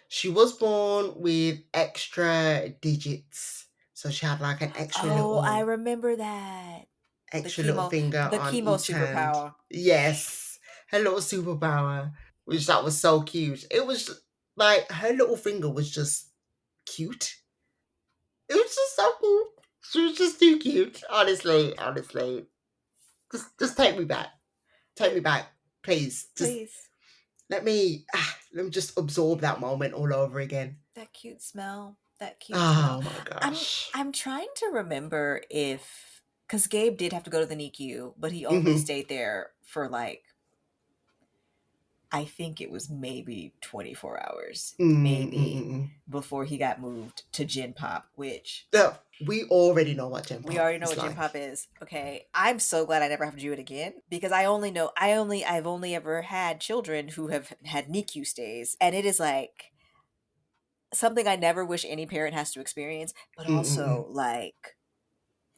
She was born with extra digits. So she had like an Oh, I remember that the extra little chemo finger the on chemo each hand. superpower. Yes, her little superpower, which that was so cute. It was like her little finger was just cute. It was just so cute. She was just too cute. Honestly, honestly. Just take me back. Take me back. Please. Just Please, let me just absorb that moment all over again. that cute smell. That cute smell. Oh my I'm gosh. I'm trying to remember if because Gabe did have to go to the NICU, but he only Mm-hmm. stayed there for like I think it was maybe 24 hours, maybe Mm-mm-mm-mm. before he got moved to Gen Pop, which Yeah, we already know what Gen we Pop already know is what Gen Pop like. is. Okay. I'm so glad I never have to do it again because I've only ever had children who have had NICU stays. And it is like, something I never wish any parent has to experience, but Mm-mm-mm. also like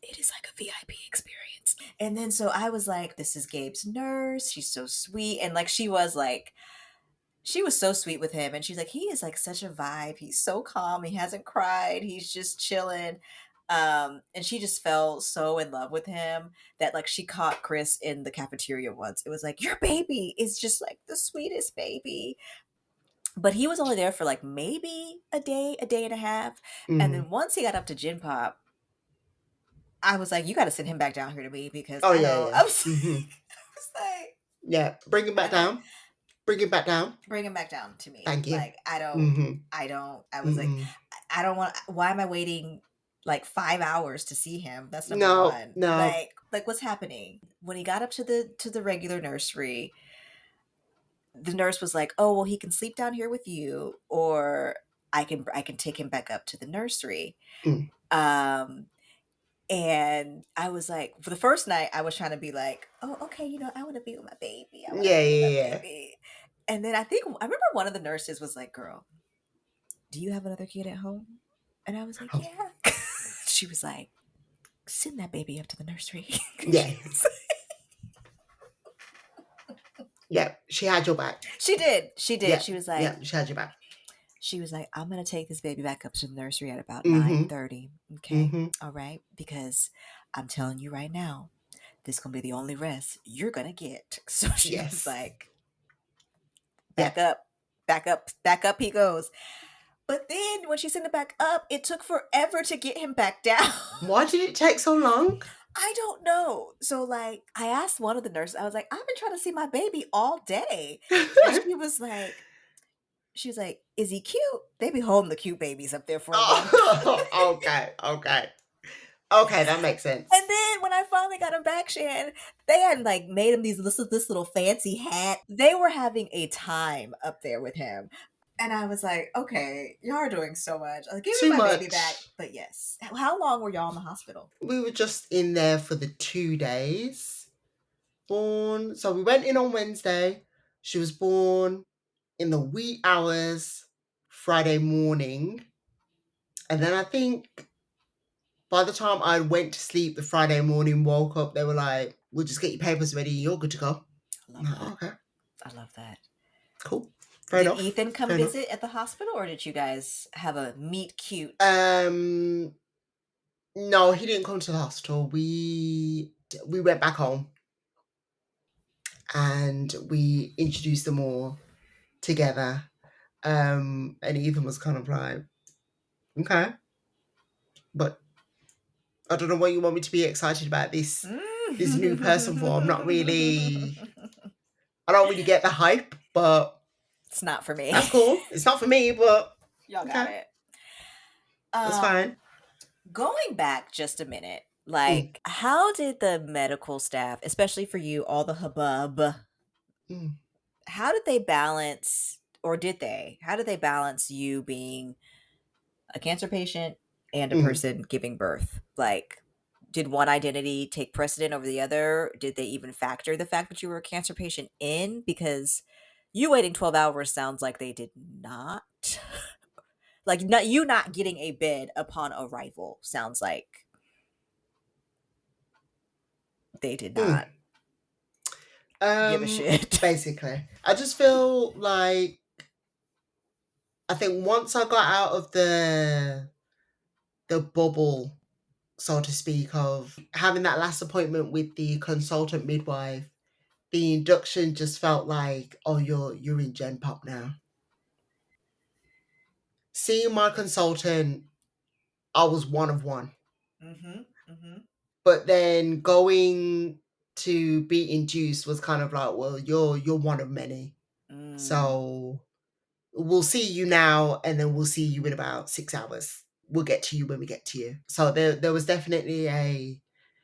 it is like a VIP experience. And then so I was like, this is Gabe's nurse. She's so sweet. And she was so sweet with him. And she's like, he is like such a vibe. He's so calm. He hasn't cried. He's just chilling. And she just fell so in love with him that like she caught Chris in the cafeteria once. It was like, your baby is just like the sweetest baby. But he was only there for like maybe a day and a half. And Mm. then once he got up to Gin Pop, I was like, you got to send him back down here to me because Oh I yeah, don't. yeah. Mm-hmm. I was like, Yeah. Bring him back I don't down. Bring him back down. bring him back down to me. Thank you. Like I don't. Mm-hmm. I don't. I was like, Mm-mm. I don't want. Why am I waiting like 5 hours to see him? That's number No, one. no. Like what's happening? When he got up to the regular nursery, the nurse was like, "Oh, well, he can sleep down here with you, or I can take him back up to the nursery." Mm. Um, and I was like, for the first night, I was trying to be like, "Oh, okay, you know, I want to be with my baby. I want to Yeah, be with my yeah, yeah. baby." And then I remember one of the nurses was like, "Girl, do you have another kid at home?" And I was like, Oh, "Yeah." She was like, "Send that baby up to the nursery." yeah, yeah. She had your back. She did. She did. Yeah, yeah. She had your back. I'm gonna take this baby back up to the nursery at about Mm-hmm. 9:30. Okay. Mm-hmm. All right. Because I'm telling you right now, this is gonna be the only rest you're gonna get. So she was Yes. like, Yeah. back up, back up he goes. But then when she sent it back up, it took forever to get him back down. Why did it take so long? I don't know. So like I asked one of the nurses, I was like, I've been trying to see my baby all day. And she was like, is he cute? They be holding the cute babies up there for a long time. Oh, okay, okay, okay. That makes sense. And then when I finally got him back, Shan, they had like made him this little fancy hat. They were having a time up there with him. And I was like, okay, y'all are doing so much. Give me Too my baby back. much. But yes. How long were y'all in the hospital? We were just in there for the 2 days. Born. So we went in on Wednesday. She was born in the wee hours Friday morning. And then I think by the time I went to sleep the Friday morning, woke up, they were like, we'll just get your papers ready. You're good to go. I I'm love like, oh, that. okay, I love that. cool. Fair Did enough. Ethan come Fair enough. visit at the hospital or did you guys have a meet cute? Um, no, he didn't come to the hospital. We went back home and we introduced them all together. And Ethan was kind of like, okay, but I don't know what you want me to be excited about this new person for. I'm not really, I don't really get the hype, but It's not for me. that's cool. It's not for me, but Y'all got okay, it. that's Um, fine. Going back just a minute, Mm, like how did the medical staff, especially for you, all the hubbub, mm, how did they balance or did they? How did they balance you being a cancer patient and a mm. person giving birth? Like did one identity take precedent over the other? Did they even factor the fact that you were a cancer patient in? Because you waiting 12 hours sounds like they did not. Like not you not getting a bed upon arrival sounds like they did Mm. not give a shit. Basically, I just feel like I think once I got out of the bubble, so to speak, of having that last appointment with the consultant midwife, the induction just felt like, oh, you're in Gen Pop now. Seeing my consultant, I was one of one. Mhm. Mhm. But then going to be induced was kind of like, well, you're one of many. Mm. So we'll see you now and then we'll see you in about 6 hours. We'll get to you when we get to you. So there was definitely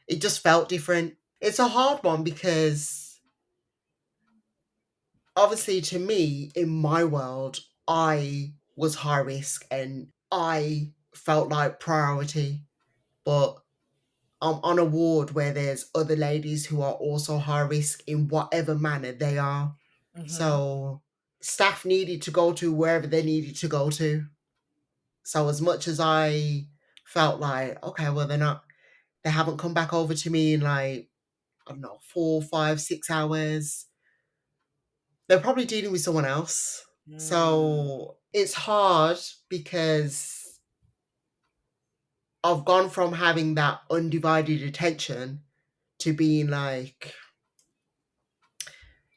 it just felt different. It's a hard one because obviously to me, in my world, I was high risk and I felt like priority. But I'm on a ward where there's other ladies who are also high risk in whatever manner they are. Mhm. So staff needed to go to wherever they needed to go to. So as much as I felt like, okay, well, they haven't come back over to me in like, I don't know, 4, 5, 6 hours. They're probably dealing with someone else. Mm. So it's hard because I've gone from having that undivided attention to being like,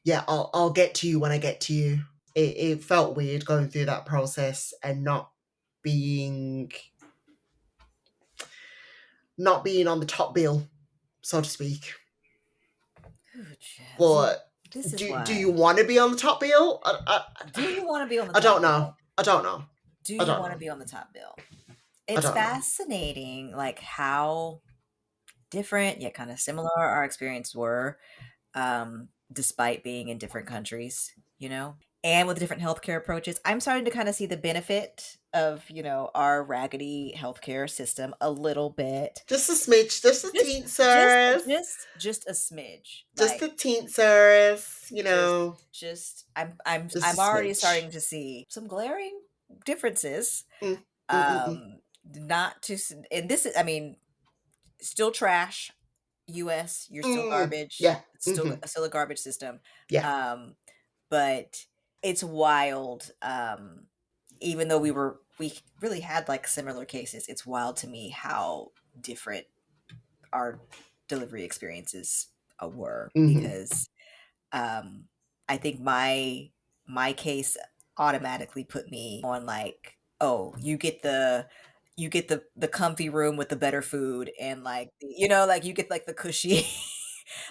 yeah, I'll get to you when I get to you. It felt weird going through that process and being not being on the top bill, so to speak. Ooh, child. See, But this is do why. you want to be on the top bill? Do you want to be on the I top don't know. bill? I don't know. Do I you don't want to know. be on the top bill? I It's don't know. fascinating, like how different yet kind of similar our experience were, despite being in different countries, and with different healthcare approaches. I'm starting to kind of see the benefit of, our raggedy healthcare system a little bit. Just a smidge, just a Just, just, teensers, just a smidge. just Like a teensers, just, I'm just a already smidge. starting to see some glaring differences. Mm, mm, mm, mm. Not to, and this is, I mean, still trash. US, you're still garbage. Yeah. It's Hmm. still a garbage system. Yeah. Um, but it's wild. Even though we really had like similar cases, it's wild to me how different our delivery experiences were, Hmm. because um, I think my case automatically put me on like, oh, you get the comfy room with the better food, and like like you get like the cushy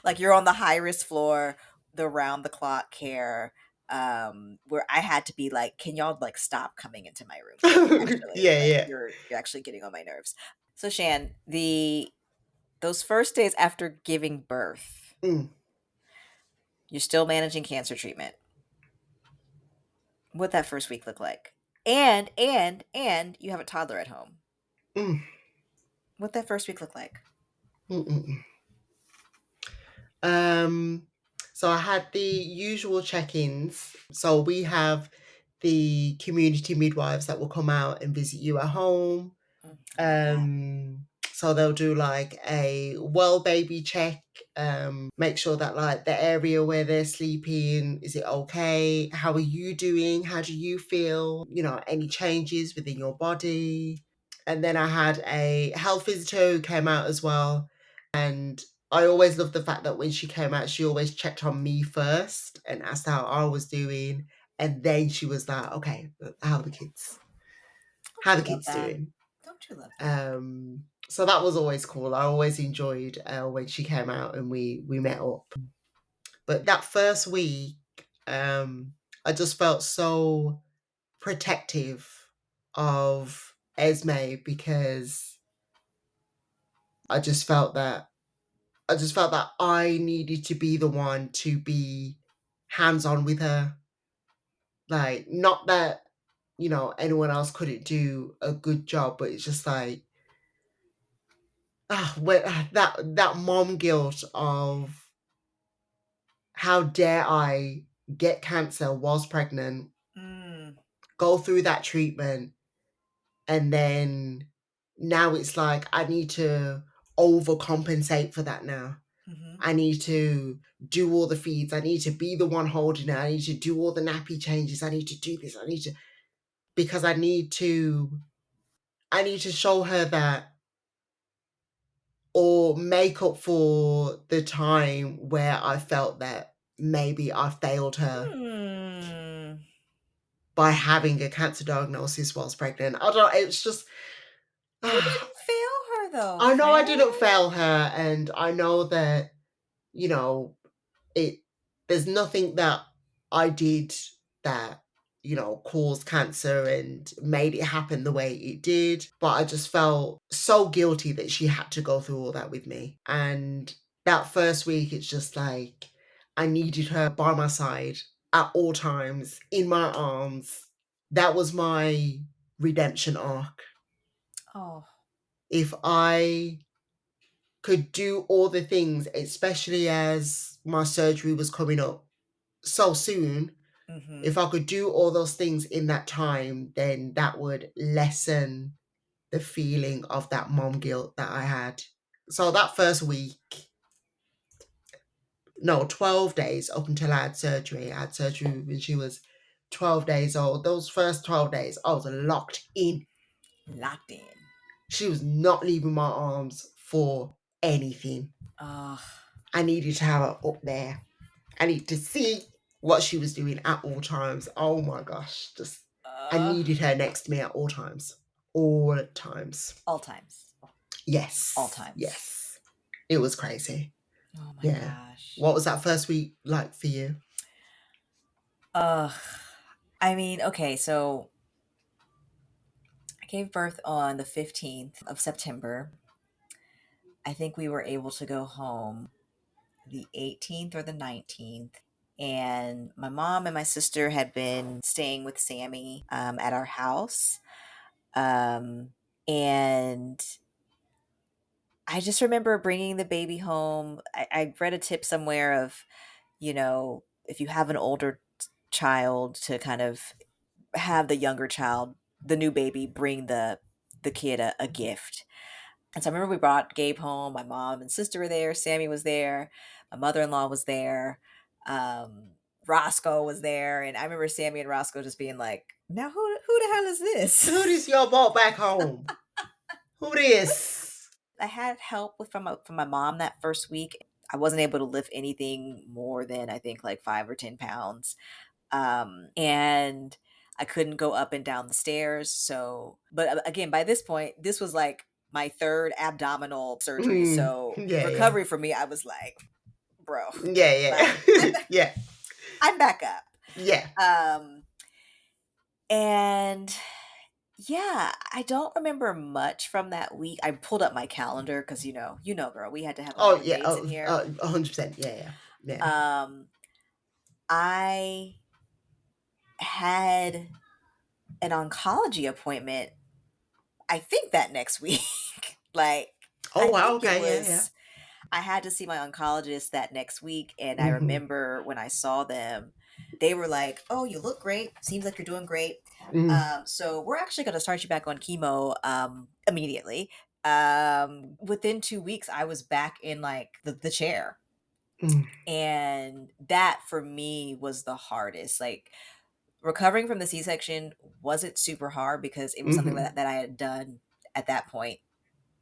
like you're on the high risk floor, the round the clock care, where I had to be like, can y'all like stop coming into my room today? Actually, Yeah. like Yeah. you're actually getting on my nerves. So Shan, the those first days after giving birth, Mm, you're still managing cancer treatment. What that first week look like? And you have a toddler at home. mm, What that first week look like? mm, mm, mm. Um, so I had the usual check-ins. So we have the community midwives that will come out and visit you at home. I love that. So they'll do like a well baby check, make sure that like the area where they're sleeping, is it okay? How are you doing? How do you feel? Any changes within your body? And then I had a health visitor who came out as well. And I always loved the fact that when she came out, she always checked on me first and asked how I was doing. And then she was like, okay, how are the kids? Don't How are you the love kids that? doing? Don't you love that? So that was always cool. I always enjoyed when she came out and we met up. But that first week, I just felt so protective of Esme because I just felt that I needed to be the one to be hands on with her. Like, not that anyone else couldn't do a good job, but it's just like that mom guilt of how dare I get cancer whilst pregnant, Mm, go through that treatment, and then now it's like I need to overcompensate for that now. mm-hmm. I need to do all the feeds. I need to be the one holding it. I need to do all the nappy changes. I need to do this. Because I need to show her that, or make up for the time where I felt that maybe I failed her Hmm. by having a cancer diagnosis whilst pregnant. I don't know, it's just You ah, didn't fail her though, I know I friend. didn't fail her, and I know that, you know, it there's nothing that I did that, caused cancer and made it happen the way it did. But I just felt so guilty that she had to go through all that with me. And that first week, it's just like I needed her by my side at all times, in my arms. That was my redemption arc. Oh. If I could do all the things, especially as my surgery was coming up so soon, Mm-hmm. If I could do all those things in that time, then that would lessen the feeling of that mom guilt that I had. So that first week, no, 12 days up until I had surgery. I had surgery when she was 12 days old. Those first 12 days, I was locked in. Locked in. She was not leaving my arms for anything. Oh, I needed to have her up there. I need to see what she was doing at all times. Oh my gosh. Just I uh, needed her next to me at all times. All times. all times. All Yes. times. Yes. It was crazy. Oh my Yeah. gosh. What was that first week like for you? Ugh. I mean, okay, so I gave birth on the 15th of September. I think we were able to go home the 18th or the 19th. And my mom and my sister had been staying with Sammy at our house. Um, and I just remember bringing the baby home. I read a tip somewhere of, if you have an older child, to kind of have the younger child, the new baby, bring the kid a gift. And so I remember we brought Gabe home. My mom and sister were there. Sammy was there. My mother-in-law was there. Um, Roscoe was there. And I remember Sammy and Roscoe just being like, now who the hell is this? Who this y'all brought back home? Who this? I had help from my mom that first week. I wasn't able to lift anything more than, I think, like 5 or 10 pounds. And I couldn't go up and down the stairs. So, but again, by this point, this was like my third abdominal surgery. So Yeah, yeah. recovery for me, I was like, bro, Yeah, like yeah. Yeah. I'm back up. Yeah. Um, and yeah, I don't remember much from that week. I pulled up my calendar because girl, we had to have a lot Oh of yeah, dates in here. 100%. Yeah, yeah. Yeah. Um, I had an oncology appointment, I think that next week. Like, Oh I wow, think it okay, yeah, yeah. was, I had to see my oncologist that next week. And I Mm-hmm. remember when I saw them, they were like, oh, you look great. Seems like you're doing great. Mm, So we're actually going to start you back on chemo immediately. Within 2 weeks, I was back in like the chair. mm, And that for me was the hardest. Like, recovering from the C-section wasn't super hard because it was something mm-hmm, that I had done at that point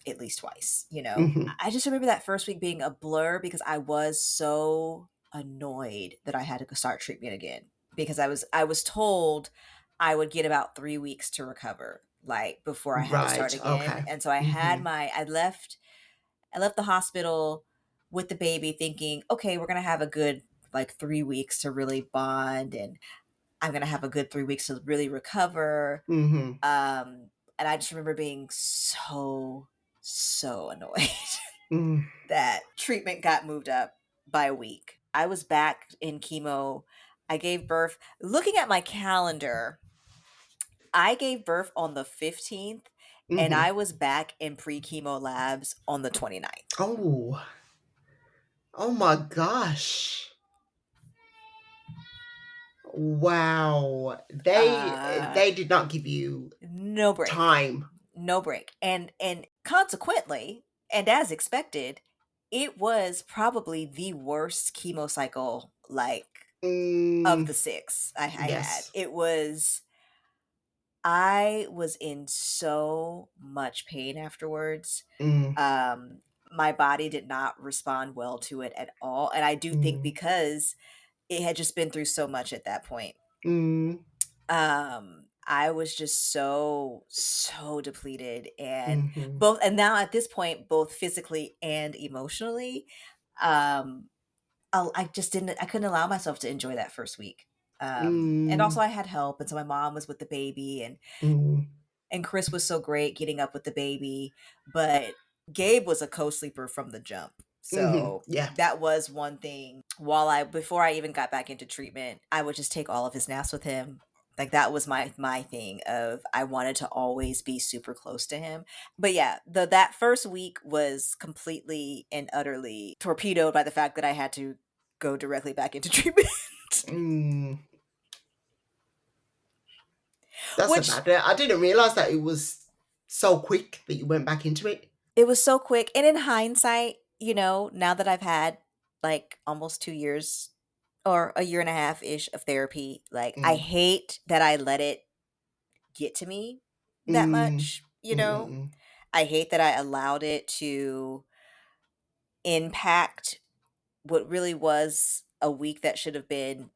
at least twice. mm-hmm. I just remember that first week being a blur because I was so annoyed that I had to go start treatment again, because I was told I would get about 3 weeks to recover, like, before I had to start Right, again. okay. And so Mm-hmm. I left the hospital with the baby thinking, okay, we're gonna have a good like 3 weeks to really bond, and I'm gonna have a good 3 weeks to really recover. Mm-hmm. Um, and I just remember being so annoyed Mm, that treatment got moved up by a week. I was back in chemo. I gave birth. Looking at my calendar, I gave birth on the 15th, and mm-hmm. I was back in pre chemo labs on the 29th. Oh, oh my gosh. Wow. Uh, They did not give you no break. time. No break. And consequently, and as expected, it was probably the worst chemo cycle, like, of Mm, the six I had. yes. I was in so much pain afterwards. Mm, Um, my body did not respond well to it at all. And I do think mm, because it had just been through so much at that point. mm, I was just so depleted, and mm-hmm. now at this point, both physically and emotionally. Um, I just didn't. I couldn't allow myself to enjoy that first week. And also Mm, I had help, and so my mom was with the baby, mm, and Chris was so great getting up with the baby, but Gabe was a co-sleeper from the jump. mm-hmm. So Yeah. that was one thing. Before I even got back into treatment, I would just take all of his naps with him. Like, that was my thing of, I wanted to always be super close to him. But yeah, that first week was completely and utterly torpedoed by the fact that I had to go directly back into treatment. Mm. That's a which bad. I didn't realize that it was so quick that you went back into it. it was so quick. And in hindsight, now that I've had like almost 2 years or a year and a half ish of therapy, like I Mm, hate that I let it get to me that mm, much. mm, I hate that I allowed it to impact what really was a week that should have been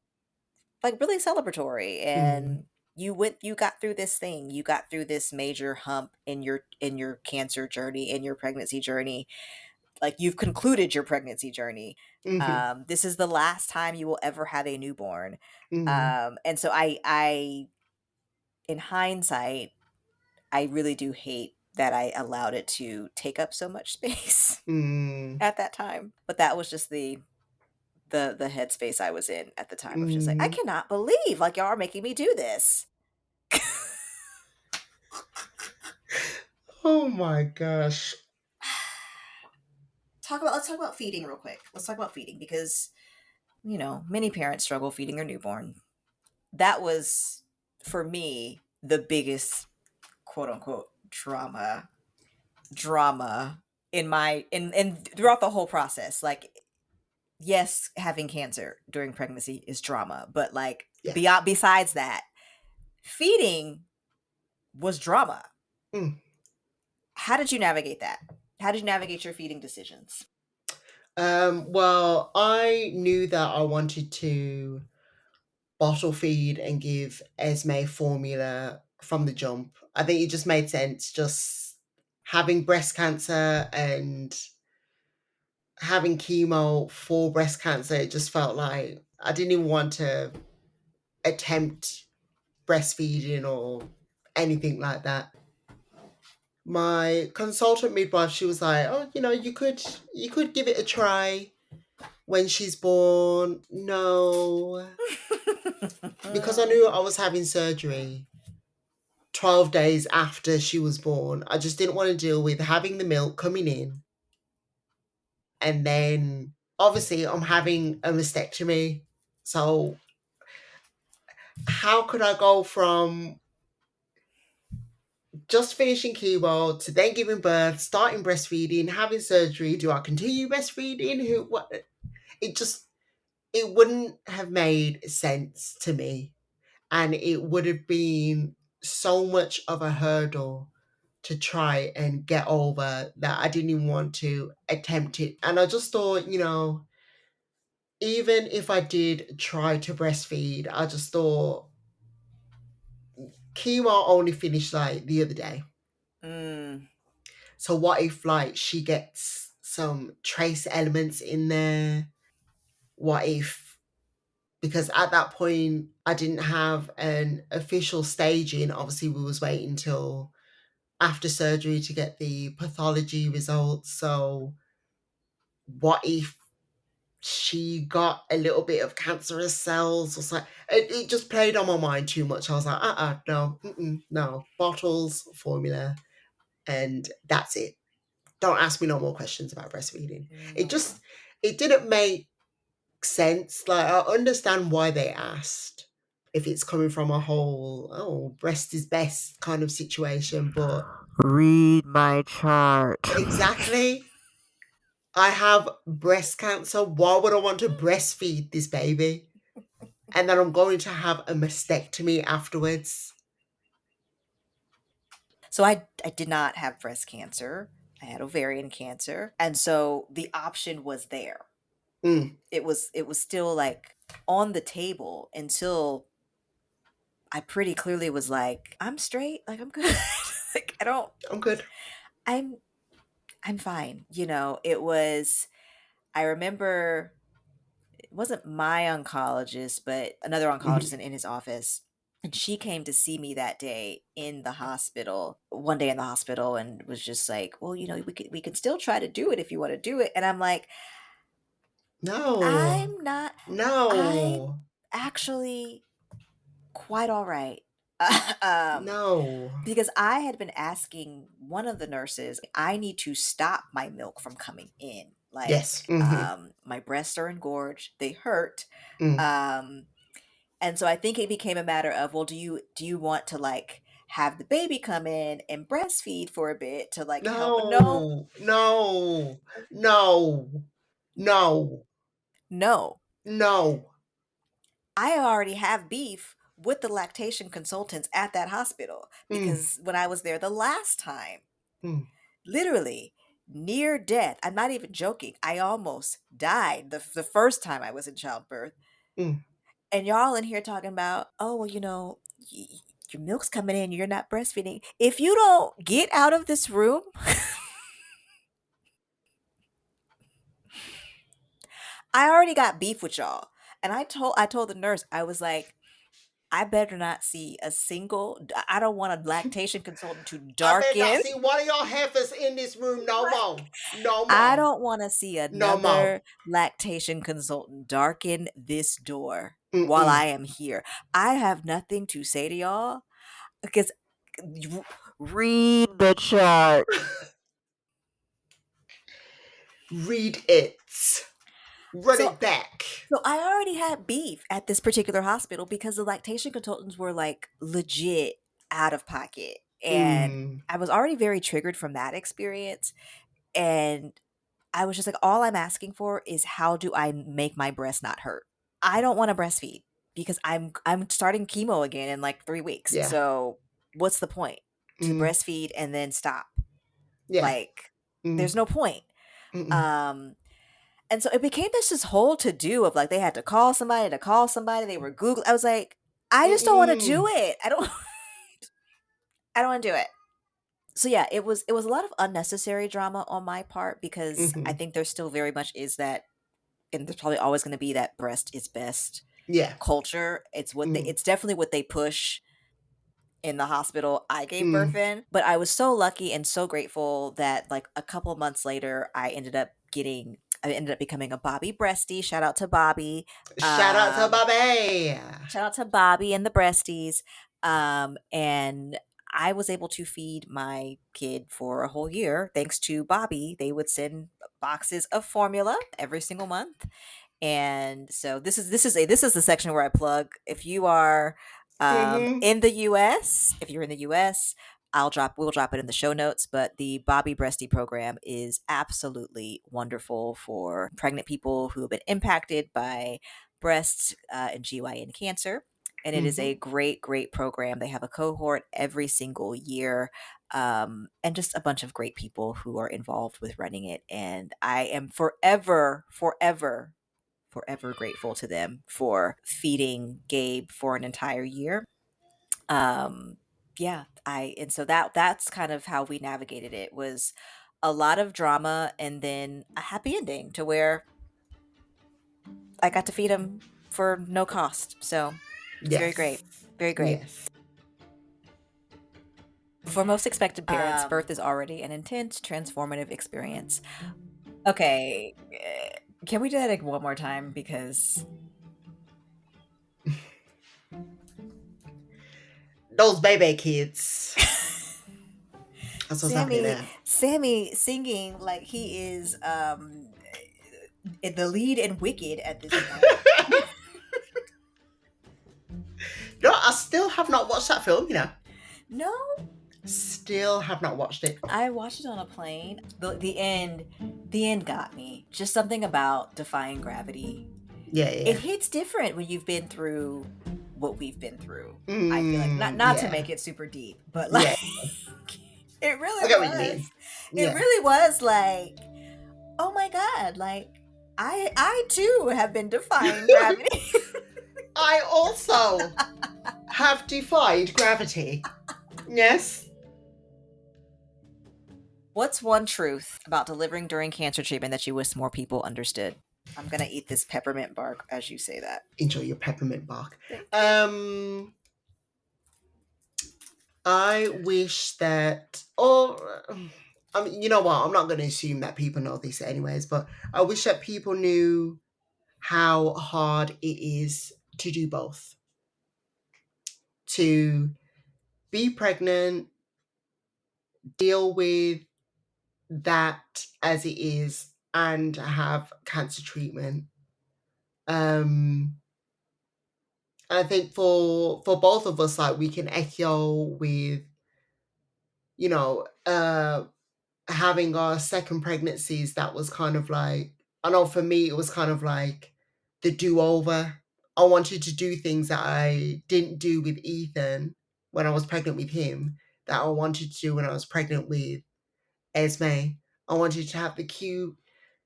like really celebratory. mm, And you got through this thing, you got through this major hump in your cancer journey, in your pregnancy journey, like you've concluded your pregnancy journey. mm, This is the last time you will ever have a newborn. mm, And so I in hindsight, I really do hate that I allowed it to take up so much space mm, at that time. But that was just the headspace I was in at the time of just like, I mm. cannot believe like y'all are making me do this. Oh my gosh. Let's talk about feeding real quick. Let's talk about feeding because, many parents struggle feeding their newborn. That was for me the biggest quote unquote drama in my in throughout the whole process. Like, yes, having cancer during pregnancy is drama, but like Yeah. besides that, feeding was drama. Mm. How did you navigate that? How did you navigate your feeding decisions? Well, I knew that I wanted to bottle feed and give Esme formula from the jump. I think it just made sense. Just having breast cancer and having chemo for breast cancer, it just felt like I didn't even want to attempt breastfeeding or anything like that. My consultant midwife, she was like, "Oh, you could give it a try when she's born." No, because I knew I was having surgery 12 days after she was born. I just didn't want to deal with having the milk coming in and then obviously I'm having a mastectomy. So how could I go from just finishing chemo to then giving birth, starting breastfeeding, having surgery? Do I continue breastfeeding? Who what it just it wouldn't have made sense to me. And it would have been so much of a hurdle to try and get over that I didn't even want to attempt it. And I just thought, even if I did try to breastfeed, I just thought chemo only finished like the other day. Mm. So what if like she gets some trace elements in there? What if, because at that point I didn't have an official staging. Obviously we was waiting till after surgery to get the pathology results. So what if she got a little bit of cancerous cells or something? It just played on my mind too much. I was like, no, no, bottles, formula, and that's it. Don't ask me no more questions about breastfeeding. It No. just, it didn't make sense. Like, I understand why they asked if it's coming from a whole, oh, breast is best kind of situation, but Read my chart. exactly. I have breast cancer. Why would I want to breastfeed this baby? And then I'm going to have a mastectomy afterwards. So I did not have breast cancer. I had ovarian cancer. And so the option was there. Mm, It was still like on the table until I pretty clearly was like, I'm straight, like I'm good. Like I don't I'm good. I'm I'm fine. I remember it wasn't my oncologist, but another oncologist Mhm. in his office. And she came to see me that day in the hospital, one day in the hospital, and was just like, "Well, we could still try to do it if you want to do it." And I'm like, No, "I'm not. I'm no, actually quite all right." um, no. because I had been asking one of the nurses, I need to stop my milk from coming in. Like, Yes. Hmm. my breasts are engorged, they hurt. Mm, Um, And so I think it became a matter of, well, do you want to like have the baby come in and breastfeed for a bit to like help? No, No, no, no, no, no. no. I already have beef with the lactation consultants at that hospital Mm, because when I was there the last time, mm, literally near death, I'm not even joking. I almost died the first time I was in childbirth. mm. And y'all in here talking about, oh, well, your milk's coming in, you're not breastfeeding. If you don't get out of this room, I already got beef with y'all. And I told the nurse, I was like, I better not see a single. I don't want a lactation consultant to I better not darken. see one of y'all heifers in this room no more. No I more. don't want to see No more. another lactation consultant darken this door while Mm-mm. I am here. I have nothing to say to y'all because read the chart. Read it. Run So it back. So I already had beef at this particular hospital because the lactation consultants were like legit out of pocket. And Mm, I was already very triggered from that experience. And I was just like, all I'm asking for is how do I make my breast not hurt? I don't want to breastfeed because I'm starting chemo again in like 3 weeks. yeah. So what's the point? To Mm, breastfeed and then stop? yeah. Like, Mm, there's no point. mm-mm. Um and so it became this whole to do of like they had to call somebody to call somebody. They were Google. I was like, I just don't want to do Mm-mm. it. I don't. I don't want to do it. So yeah, it was a lot of unnecessary drama on my part because I Mm-hmm. think there still very much is that, and there's probably always going to be that breast is best Yeah. culture. Mm, It's definitely what they push in the hospital I gave birth mm. in. But I was so lucky and so grateful that like a couple months later, I ended up becoming a Bobbie breastie. Shout out to Bobbie. Shout out to Um, Bobbie. Shout out to Bobbie and the breasties. And I was able to feed my kid for a whole year thanks to Bobbie. They would send boxes of formula every single month. And so this is the section where I plug. If you are Mm-hmm. in the US, if you're in the US, we'll drop it in the show notes. But the Bobbie Breasty program is absolutely wonderful for pregnant people who have been impacted by breast and GYN cancer. And it is Mm-hmm. a great, great program. They have a cohort every single year, and just a bunch of great people who are involved with running it. And I am forever, forever, forever grateful to them for feeding Gabe for an entire year. Um, yeah, I and so that's kind of how we navigated it was a lot of drama and then a happy ending to where I got to feed him for no cost. So it's very great. Yes. Very great. Yes. For most expected parents, birth is already an intense, transformative experience. Okay, can we do that like one more time? Because Those baby kids. That's what's happening Sammy, there. Sammy singing like he is the lead in Wicked at this point. No, I still have not watched that film, you know. No, Still have not watched it. I watched it on a plane. The end got me. Just something about defying gravity. Yeah, It yeah. hits different when you've been through what we've been through. I feel like not Mm, not to yeah. make it super deep, but like Yeah. it I really get what you mean. was. It Yeah. really was like, oh my god, like I too have been defying gravity. I also have defied gravity. Yes. What's one truth about delivering during cancer treatment that you wish more people understood? I'm gonna eat this peppermint bark as you say that. Enjoy your peppermint bark. Thank you. Um, I wish that, or I mean, you know what? I'm not going to assume that people know this anyways, but I wish that people knew how hard it is to do both. To be pregnant, deal with that as it is, and have cancer treatment. Um, I think for both of us, like we can echo with, you know, having our second pregnancies, that was kind of like, I know for me, it was kind of like the do over. I wanted to do things that I didn't do with Ethan when I was pregnant with him, that I wanted to do when I was pregnant with Esme. I wanted to have the cute,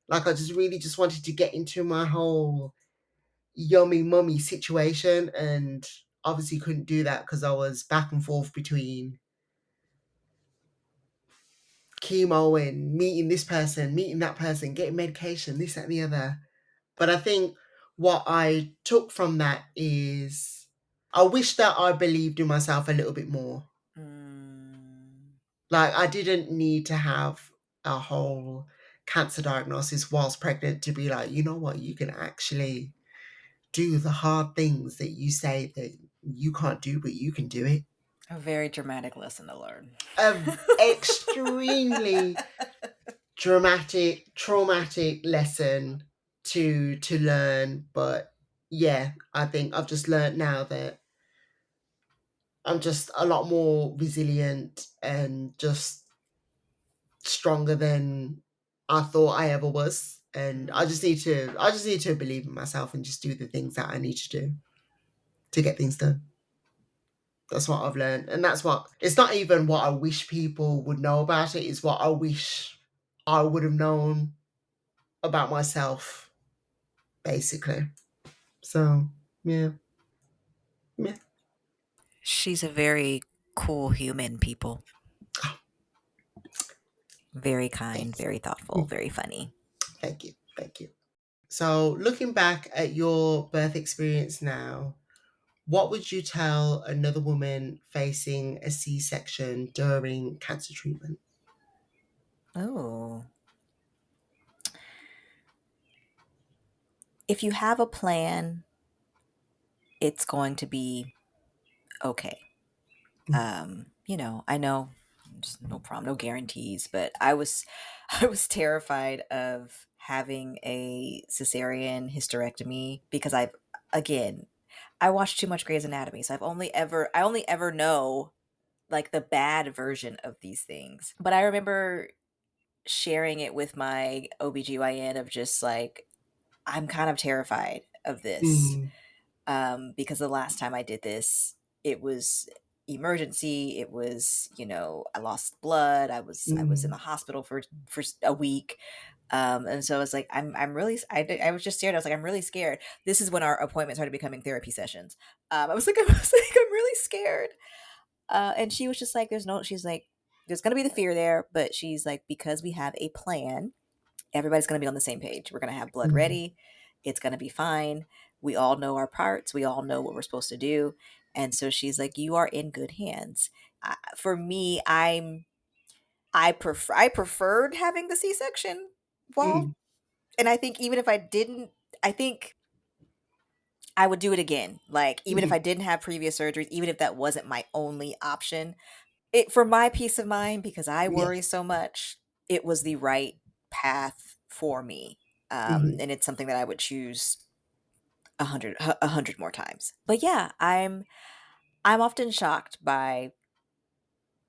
like, I just really just wanted to get into my whole yummy mummy situation, and obviously couldn't do that because I was back and forth between chemo and meeting this person, meeting that person, getting medication, this, that, and the other. But I think what I took from that is I wish that I believed in myself a little bit more. Mm, Like, I didn't need to have a whole cancer diagnosis whilst pregnant to be like, you know what, you can actually do the hard things that you say that you can't do, but you can do it. a very dramatic lesson to learn. A extremely dramatic, traumatic lesson to learn, but yeah, I think I've just learned now that I'm just a lot more resilient and just stronger than I thought I ever was. And Mm. I just need to believe in myself and just do the things that I need to do to get things done. That's what I've learned. And that's what, it's not even what I wish people would know about it, it's what I wish I would have known about myself, basically. So, yeah. Yeah. She's a very cool human, people. Oh, Very kind, thanks. very thoughtful, Mm, very funny. thank you. Thank you. So, looking back at your birth experience now, what would you tell another woman facing a C section during cancer treatment? Oh. If you have a plan, it's going to be okay. I know just no problem, no guarantees, but I was terrified of having a cesarean hysterectomy because again, I watched too much Grey's Anatomy, so I only ever know like the bad version of these things. But I remember sharing it with my OBGYN of just like, I'm kind of terrified of this, Mm, because the last time I did this, it was emergency. It was, I lost blood. I was in mm, the hospital for a week, and so I was like, I'm really, I was just scared. I was like, I'm really scared. This is when our appointments started becoming therapy sessions. I was like, I was like, I'm really scared. And she was just like, she's like, there's gonna be the fear there, but she's like, because we have a plan, everybody's going to be on the same page. We're going to have blood mm, ready. It's going to be fine. We all know our parts. We all know what we're supposed to do. And so she's like, you are in good hands. For me, I preferred having the C-section mm. involved. And I think even if I didn't, I think I would do it again. Like, even if I Mhm. didn't have previous surgeries, even if that wasn't my only option, it for my peace of mind, because I worry Yes. so much, it was the right path for me. Mhm. And it's something that I would choose a hundred more times. But yeah, I'm often shocked by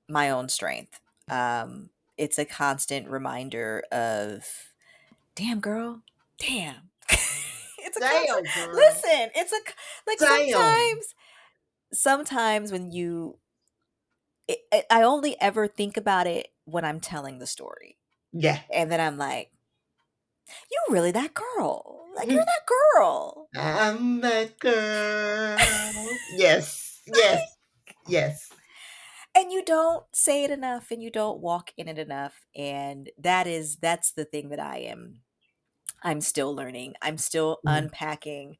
my own strength. It's a constant reminder of, damn girl, damn. It's a constant. Damn, girl. Listen, like Damn. sometimes when I only ever think about it when I'm telling the story. Yeah. And then I'm like, "You really that girl. Like, you're Mhm. that girl." I'm that girl. Yes. Yes. Yes. And you don't say it enough and you don't walk in it enough, and that's the thing that I'm still learning. I'm still Mhm. unpacking.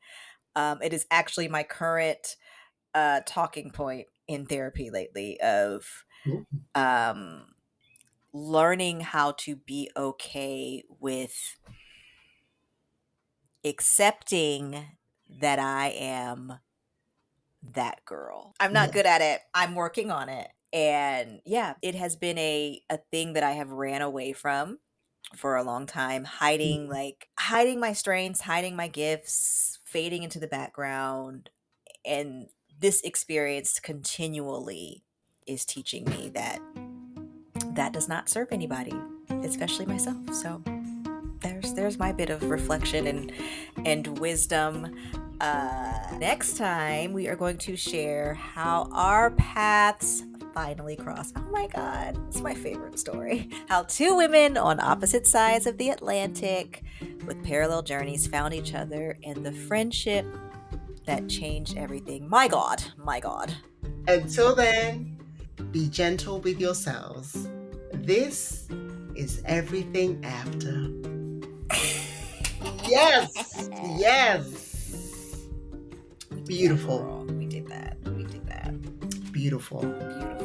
It is actually my current, talking point in therapy lately of, Mhm. um, learning how to be okay with accepting that I am that girl. I'm not Yeah. good at it. I'm working on it. And yeah, it has been a thing that I have ran away from for a long time, hiding my strengths, hiding my gifts, fading into the background. And this experience continually is teaching me that that does not serve anybody, especially myself. So there's my bit of reflection and wisdom. Next time we are going to share how our paths finally crossed. Oh my god, it's my favorite story. How two women on opposite sides of the Atlantic with parallel journeys found each other and the friendship that changed everything. My god, my god. Until then, be gentle with yourselves. This is everything after. Yes, yes. We did that, Beautiful. girl. We did that. Beautiful. Beautiful.